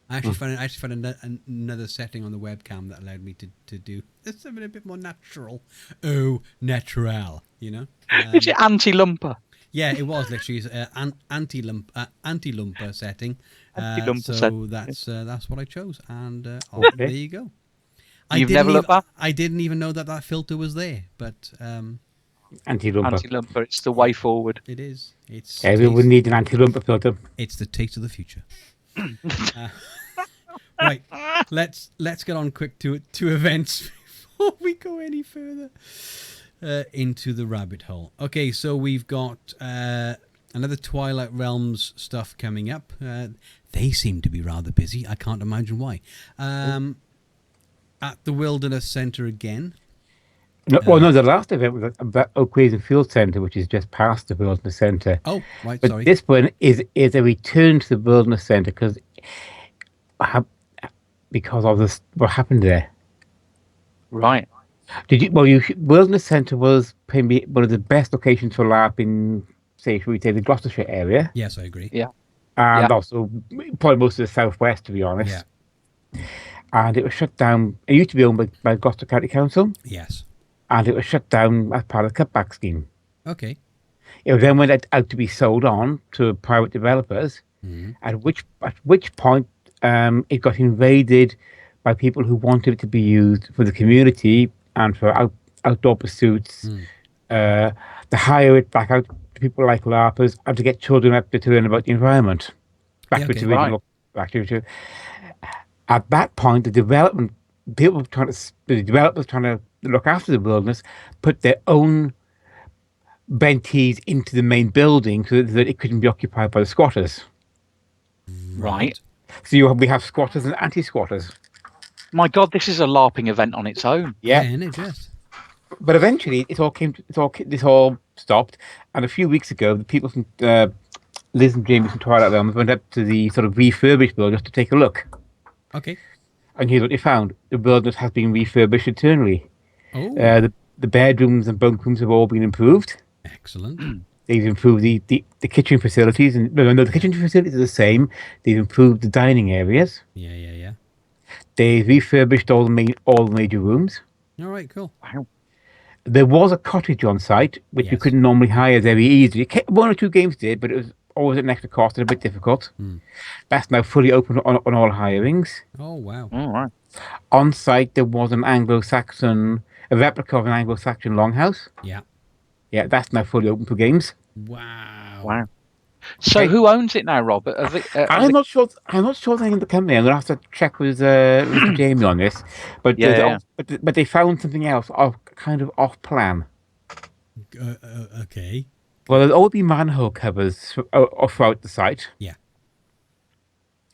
Speaker 1: I actually found another setting on the webcam that allowed me to do something a bit more natural. Oh, natural,
Speaker 3: Is it anti-lumper?
Speaker 1: Yeah, it was literally an anti-lumper setting.
Speaker 3: Anti-lumper
Speaker 1: that's what I chose, and there you go.
Speaker 3: You've never looked back?
Speaker 1: I didn't even know that filter was there, but
Speaker 4: anti-lumper.
Speaker 3: Anti-lumper, it's the way forward.
Speaker 1: It is. It's
Speaker 4: everyone needs an anti-lumper filter.
Speaker 1: It's the taste of the future. Right, let's get on quick to events before we go any further into the rabbit hole. Okay, so we've got another Twilight Realms stuff coming up. They seem to be rather busy. I can't imagine why. At the Wilderness Centre again.
Speaker 4: No, the last event was at Oak Ridge Field Centre, which is just past the Wilderness Centre.
Speaker 1: Oh, right,
Speaker 4: but
Speaker 1: sorry.
Speaker 4: This one is a return to the Wilderness Centre because of this, what happened there.
Speaker 3: Right.
Speaker 4: Wilderness Centre was probably one of the best locations for LARP in, say, should we say, the Gloucestershire area.
Speaker 1: Yes, I agree.
Speaker 3: Yeah.
Speaker 4: And also probably most of the southwest, to be honest.
Speaker 1: Yeah.
Speaker 4: And it was shut down. It used to be owned by Gloucester County Council.
Speaker 1: Yes.
Speaker 4: And it was shut down as part of the cutback scheme.
Speaker 1: Okay.
Speaker 4: It then went out to be sold on to private developers, at which point it got invaded by people who wanted it to be used for the community and for outdoor pursuits. To hire it back out to people like Larpers and to get children up to learn about the environment. Back to its original activity. At that point, the developers trying to look after the wilderness put their own benties into the main building so that it couldn't be occupied by the squatters.
Speaker 3: Right.
Speaker 4: So we have squatters and anti-squatters.
Speaker 3: My God, this is a LARPing event on its own.
Speaker 4: Yeah,
Speaker 1: and it just.
Speaker 4: But eventually, this all stopped, and a few weeks ago, the people from Liz and Jamie from Twilight Realms went up to the sort of refurbished building just to take a look.
Speaker 1: Okay.
Speaker 4: And here's what they found: the wilderness has been refurbished internally.
Speaker 1: Oh,
Speaker 4: The bedrooms and bunkrooms have all been improved.
Speaker 1: excellent.
Speaker 4: They've improved the kitchen facilities, and no, the kitchen facilities are the same. They've improved the dining areas.
Speaker 1: Yeah.
Speaker 4: They've refurbished all the major rooms.
Speaker 1: All right, cool.
Speaker 3: Wow.
Speaker 4: There was a cottage on site, which you
Speaker 1: Yes.
Speaker 4: couldn't normally hire very easily. One or two games did, but it was always an extra cost and a bit difficult. That's now fully open on all hirings.
Speaker 1: Oh, wow.
Speaker 3: All right.
Speaker 4: On site, there was a replica of an Anglo-Saxon longhouse.
Speaker 1: Yeah.
Speaker 4: Yeah, that's now fully open for games.
Speaker 1: Wow.
Speaker 3: Wow. So
Speaker 4: Okay.
Speaker 3: who owns it now, Rob?
Speaker 4: I'm not sure. I'm not sure the name of the company. I'm gonna have to check with Jamie on this. But
Speaker 3: Yeah.
Speaker 4: but they found something else kind of off plan.
Speaker 1: Okay.
Speaker 4: Well, there'll always be manhole covers throughout the site.
Speaker 1: Yeah.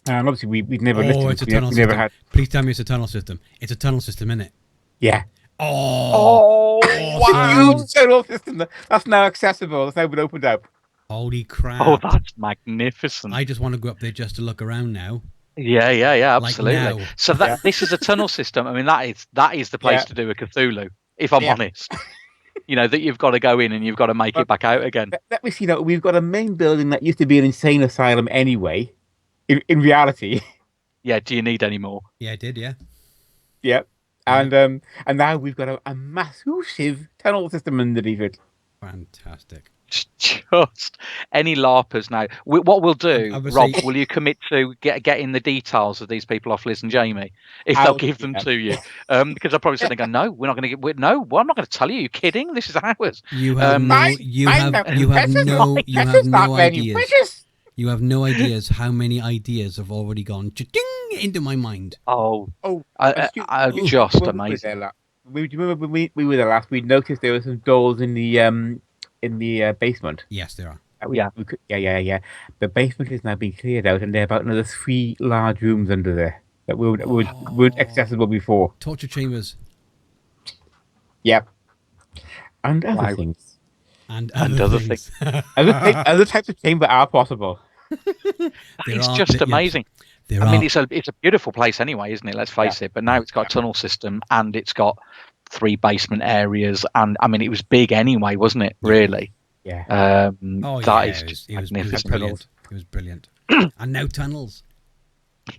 Speaker 4: And obviously we've never listed
Speaker 1: Oh,
Speaker 4: it.
Speaker 1: it's a
Speaker 4: We
Speaker 1: tunnel
Speaker 4: never
Speaker 1: system.
Speaker 4: had.
Speaker 1: Please tell me it's a tunnel system. It's a tunnel system, isn't it?
Speaker 4: Yeah.
Speaker 1: Oh,
Speaker 4: Wow! Tunnel system. That's now accessible. That's now been opened up.
Speaker 1: holy crap.
Speaker 3: Oh, that's magnificent.
Speaker 1: I just want to go up there just to look around now.
Speaker 3: Yeah,
Speaker 1: Like
Speaker 3: absolutely.
Speaker 1: now.
Speaker 3: So this is a tunnel system. I mean, that is the place to do a Cthulhu, if I'm honest. You know, that you've got to go in and you've got to make it back out again.
Speaker 4: Let me see now. We've got a main building that used to be an insane asylum anyway. In reality.
Speaker 3: Yeah, do you need any more?
Speaker 1: Yeah, I did, yeah.
Speaker 4: Yep. And now we've got a massive tunnel system underneath it.
Speaker 1: Fantastic.
Speaker 3: Just any LARPers now. What we'll do,
Speaker 1: I would
Speaker 3: Rob,
Speaker 1: say-
Speaker 3: will you commit to getting the details of these people off Liz and Jamie if they'll give them to you? Because I'm probably sitting there going, no, we're not going to get. No, well, I'm not going to tell you. You're kidding. This is ours.
Speaker 1: You have you have no ideas. You have no ideas how many ideas have already gone cha-ding into my mind.
Speaker 3: Oh,
Speaker 4: Stu,
Speaker 3: just
Speaker 4: when
Speaker 3: amazing.
Speaker 4: Do you remember when we were there last? We noticed there were some doors in the basement.
Speaker 1: Yes, there are.
Speaker 3: Yeah.
Speaker 4: Yeah. The basement is now being cleared out, and there are about another 3 large rooms under there that weren't accessible before.
Speaker 1: Torture chambers.
Speaker 4: Yep. And other
Speaker 3: Wow.
Speaker 4: things.
Speaker 1: And
Speaker 3: And
Speaker 1: other
Speaker 3: other
Speaker 1: things.
Speaker 4: Other types of chamber are possible.
Speaker 3: It's just amazing. I mean, it's a beautiful place anyway, isn't it? Let's face it. But now it's got a tunnel system and it's got 3 basement areas, and I mean, it was big anyway, wasn't it? Really.
Speaker 4: Yeah.
Speaker 3: That is just
Speaker 1: it was
Speaker 3: magnificent.
Speaker 1: brilliant. It was brilliant. And now tunnels.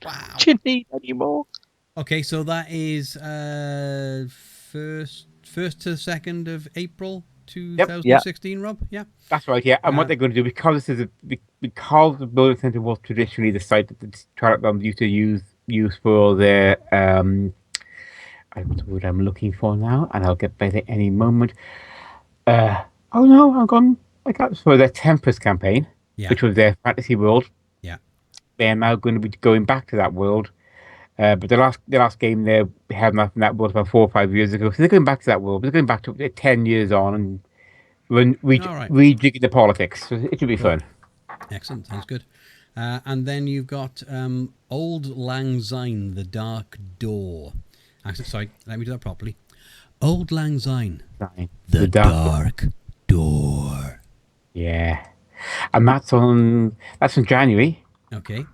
Speaker 1: Wow.
Speaker 3: Do you need any more?
Speaker 1: Okay, so that is first to 2nd of April 2016, Rob. Yeah.
Speaker 4: That's right, yeah. And what they're going to do, because because the building centre was traditionally the site that the Twilight Realm used to use for their what's the word I'm looking for now, and I'll get better any moment. Oh no, I'm gone. I got for their Tempest campaign, which was their fantasy world.
Speaker 1: Yeah.
Speaker 4: They are now going to be going back to that world. But the last game they had in that world about 4 or 5 years ago. So they're going back to that world. But they're going back to 10 years on and rejigging the politics. So it should be fun.
Speaker 1: Excellent. Sounds good. And then you've got Old Lang Syne, The Dark Door. Actually, sorry, let me do that properly. Old Lang Syne, The Dark Door.
Speaker 4: Yeah. And that's in January.
Speaker 1: Okay.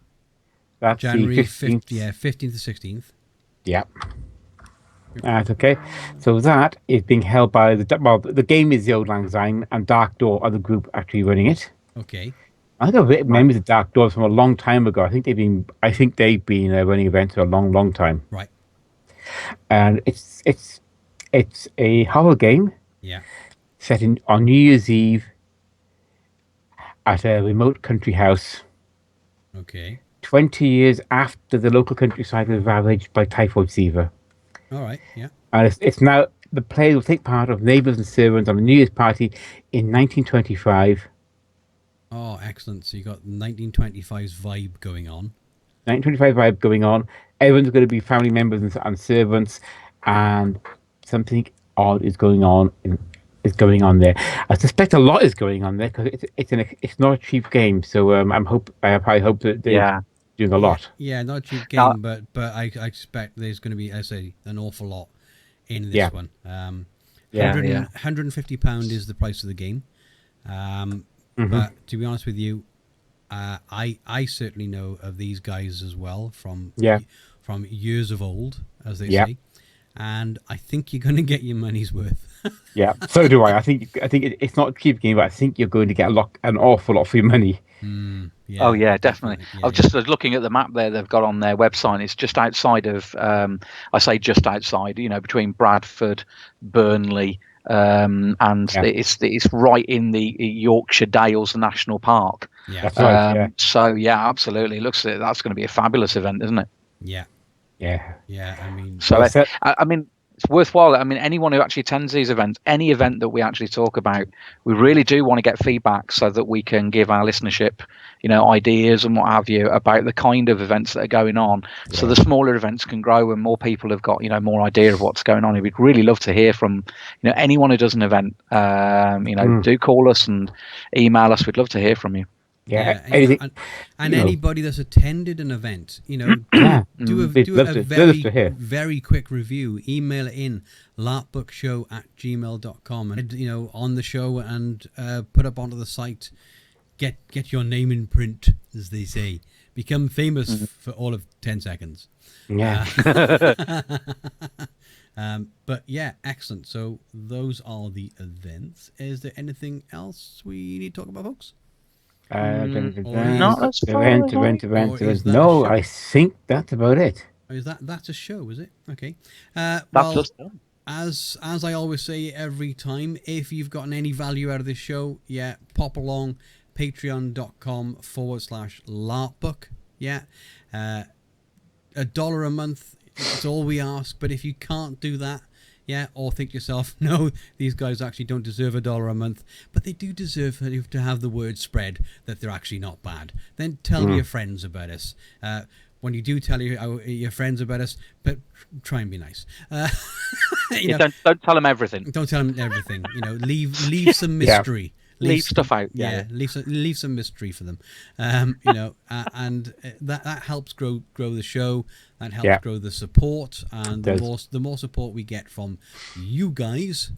Speaker 4: That's
Speaker 1: January
Speaker 4: the 15th.
Speaker 1: 15th to 16th.
Speaker 4: Yep. That's okay. So that is being held by the game is the Old Lang Syne, and Dark Door are the group actually running it.
Speaker 1: Okay.
Speaker 4: I think I've memories of Dark Doors from a long time ago. I think they've been running events for a long time.
Speaker 1: Right.
Speaker 4: And it's a horror game.
Speaker 1: Yeah.
Speaker 4: Set on New Year's Eve at a remote country house.
Speaker 1: Okay.
Speaker 4: 20 years after the local countryside was ravaged by typhoid fever.
Speaker 1: All right. Yeah.
Speaker 4: And it's now the players will take part of neighbours and servants on a New Year's party in 1925.
Speaker 1: Oh, excellent. So you got 1925's vibe going on.
Speaker 4: 1925 vibe going on. Everyone's going to be family members and servants, and something odd is going on. Going on there. I suspect a lot is going on there because it's not a cheap game. So I hope that they're doing a lot.
Speaker 1: Yeah, not a cheap game, but I expect there's going to be, I say, an awful lot in this one. £150 is the price of the game. But to be honest with you, I certainly know of these guys as well from from years of old, as they say. And I think you're going to get your money's worth.
Speaker 4: Yeah, so do I. I think it's not a cheap game, but I think you're going to get an awful lot for your money.
Speaker 1: Yeah,
Speaker 3: oh yeah, definitely.
Speaker 1: Yeah,
Speaker 3: I was just looking at the map there they've got on their website. It's just outside of, I say just outside, between Bradford, Burnley, and it's right in the Yorkshire Dales National Park.
Speaker 1: Yeah,
Speaker 4: that's right. Yeah.
Speaker 3: So yeah, absolutely. It looks like that's going to be a fabulous event, isn't it?
Speaker 1: Yeah. I mean,
Speaker 3: so I mean, it's worthwhile. I mean, anyone who actually attends these events, any event that we actually talk about, we really do want to get feedback so that we can give our listenership, ideas and what have you about the kind of events that are going on. Yeah. So the smaller events can grow and more people have got, more idea of what's going on. We'd really love to hear from, anyone who does an event. Do call us and email us. We'd love to hear from you.
Speaker 1: Yeah, and anybody that's attended an event, do a very quick review. Email it in larpbookshow@gmail.com, and on the show and put up onto the site. Get your name in print, as they say. Become famous for all of 10 seconds.
Speaker 4: Yeah.
Speaker 1: But yeah, excellent. So those are the events. Is there anything else we need to talk about, folks?
Speaker 4: Event.
Speaker 1: No,
Speaker 4: I think that's about it.
Speaker 1: That's a show, is it? Okay. As I always say every time, if you've gotten any value out of this show, pop along patreon.com/LARPBook. $1 a month is all we ask, but if you can't do that, or think to yourself, no, these guys actually don't deserve $1 a month, but they do deserve to have the word spread that they're actually not bad. Then tell your friends about us. When you do tell your friends about us, but try and be nice.
Speaker 3: Don't tell them everything.
Speaker 1: Don't tell them everything. Leave some mystery.
Speaker 3: Leave stuff out.
Speaker 1: Leave some mystery for them. And that helps grow the show. That helps grow the support, and the more support we get from you guys,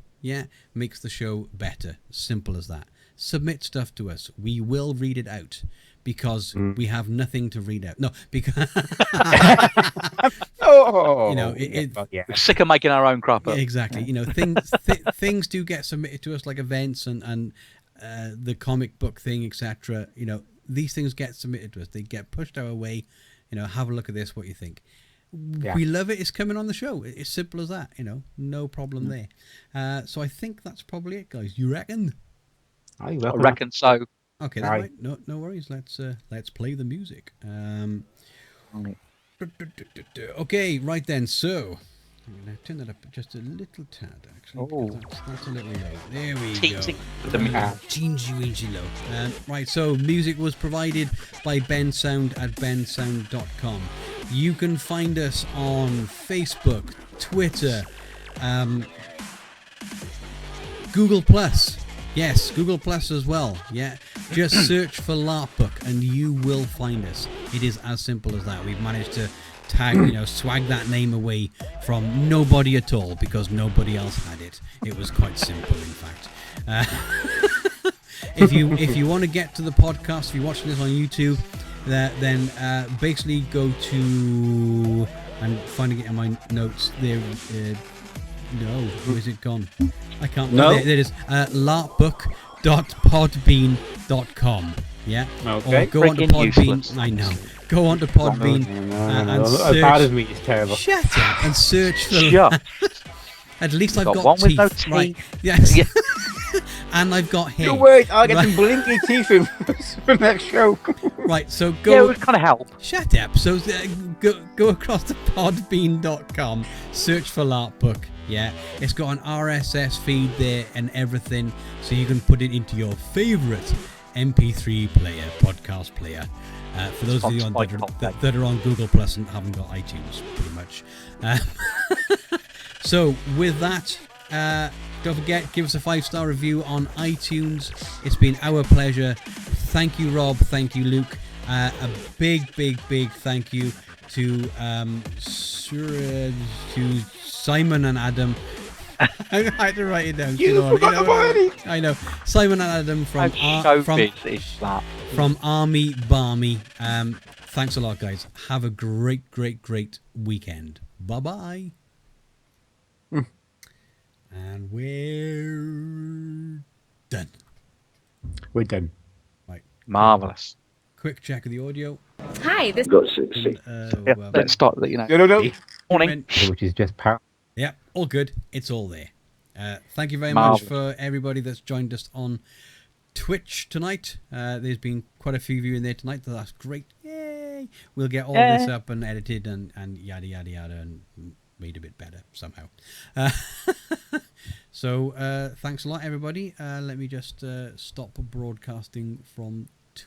Speaker 1: makes the show better. Simple as that. Submit stuff to us. We will read it out. Because we have nothing to read out. No, because
Speaker 3: we're sick of making our own crap up.
Speaker 1: Exactly. Things do get submitted to us, like events and the comic book thing, etc. These things get submitted to us. They get pushed our way. Have a look at this. What you think? We love it. It's coming on the show. It's simple as that. No problem there. So I think that's probably it, guys. You reckon?
Speaker 3: I reckon so.
Speaker 1: Okay, right. No worries. Let's play the music. Okay, right then. So I'm gonna turn that up just a little tad, actually. That's a little low. There we go. Teensy low. Right. So music was provided by Ben Sound at bensound.com. You can find us on Facebook, Twitter, Google Plus. Yes, Google Plus as well. Just search for LARPBook and you will find us. It is as simple as that. We've managed to swag that name away from nobody at all because nobody else had it. It was quite simple, in fact. If you want to get to the podcast, if you're watching this on YouTube, then basically go to, I'm finding it in my notes there. No, where is it gone? I can't.
Speaker 3: No,
Speaker 1: there it is. larpbook.podbean.com.
Speaker 4: Okay.
Speaker 1: Or go on to Podbean. I know. Go on to Podbean and search.
Speaker 4: Part of me is terrible.
Speaker 1: Shut up and search for. At least I've got
Speaker 3: one
Speaker 1: teeth.
Speaker 3: With no teeth.
Speaker 1: Right. Yes. Yeah. And I've got hair.
Speaker 4: Wait, I'll get some blinky teeth from that show.
Speaker 1: Right, so go.
Speaker 3: Yeah, it would kind of help.
Speaker 1: Shut up. So go across to podbean.com, search for LARPBook. It's got an RSS feed there and everything, so you can put it into your favourite MP3 player, podcast player. For those of you that are on Google Plus and haven't got iTunes, pretty much. So with that, don't forget, give us a 5-star review on iTunes. It's been our pleasure. Thank you, Rob. Thank you, Luke. A big thank you to Simon and Adam. I had to write it down. I know. Simon and Adam from Army Barmy. Thanks a lot, guys. Have a great weekend. Bye-bye. And we're done.
Speaker 4: We're done.
Speaker 1: Right.
Speaker 3: Marvelous.
Speaker 1: Quick check of the audio.
Speaker 2: Hi, this
Speaker 5: Got six.
Speaker 3: Let's start.
Speaker 4: No.
Speaker 3: Morning.
Speaker 4: Which is just power.
Speaker 1: Yeah, all good. It's all there. Thank you very
Speaker 3: Marvelous.
Speaker 1: much for everybody that's joined us on Twitch tonight. There's been quite a few of you in there tonight. So that's great. Yay! We'll get all this up and edited and yada yada yada and made a bit better somehow. So thanks a lot, everybody. Let me just stop broadcasting from Twitch.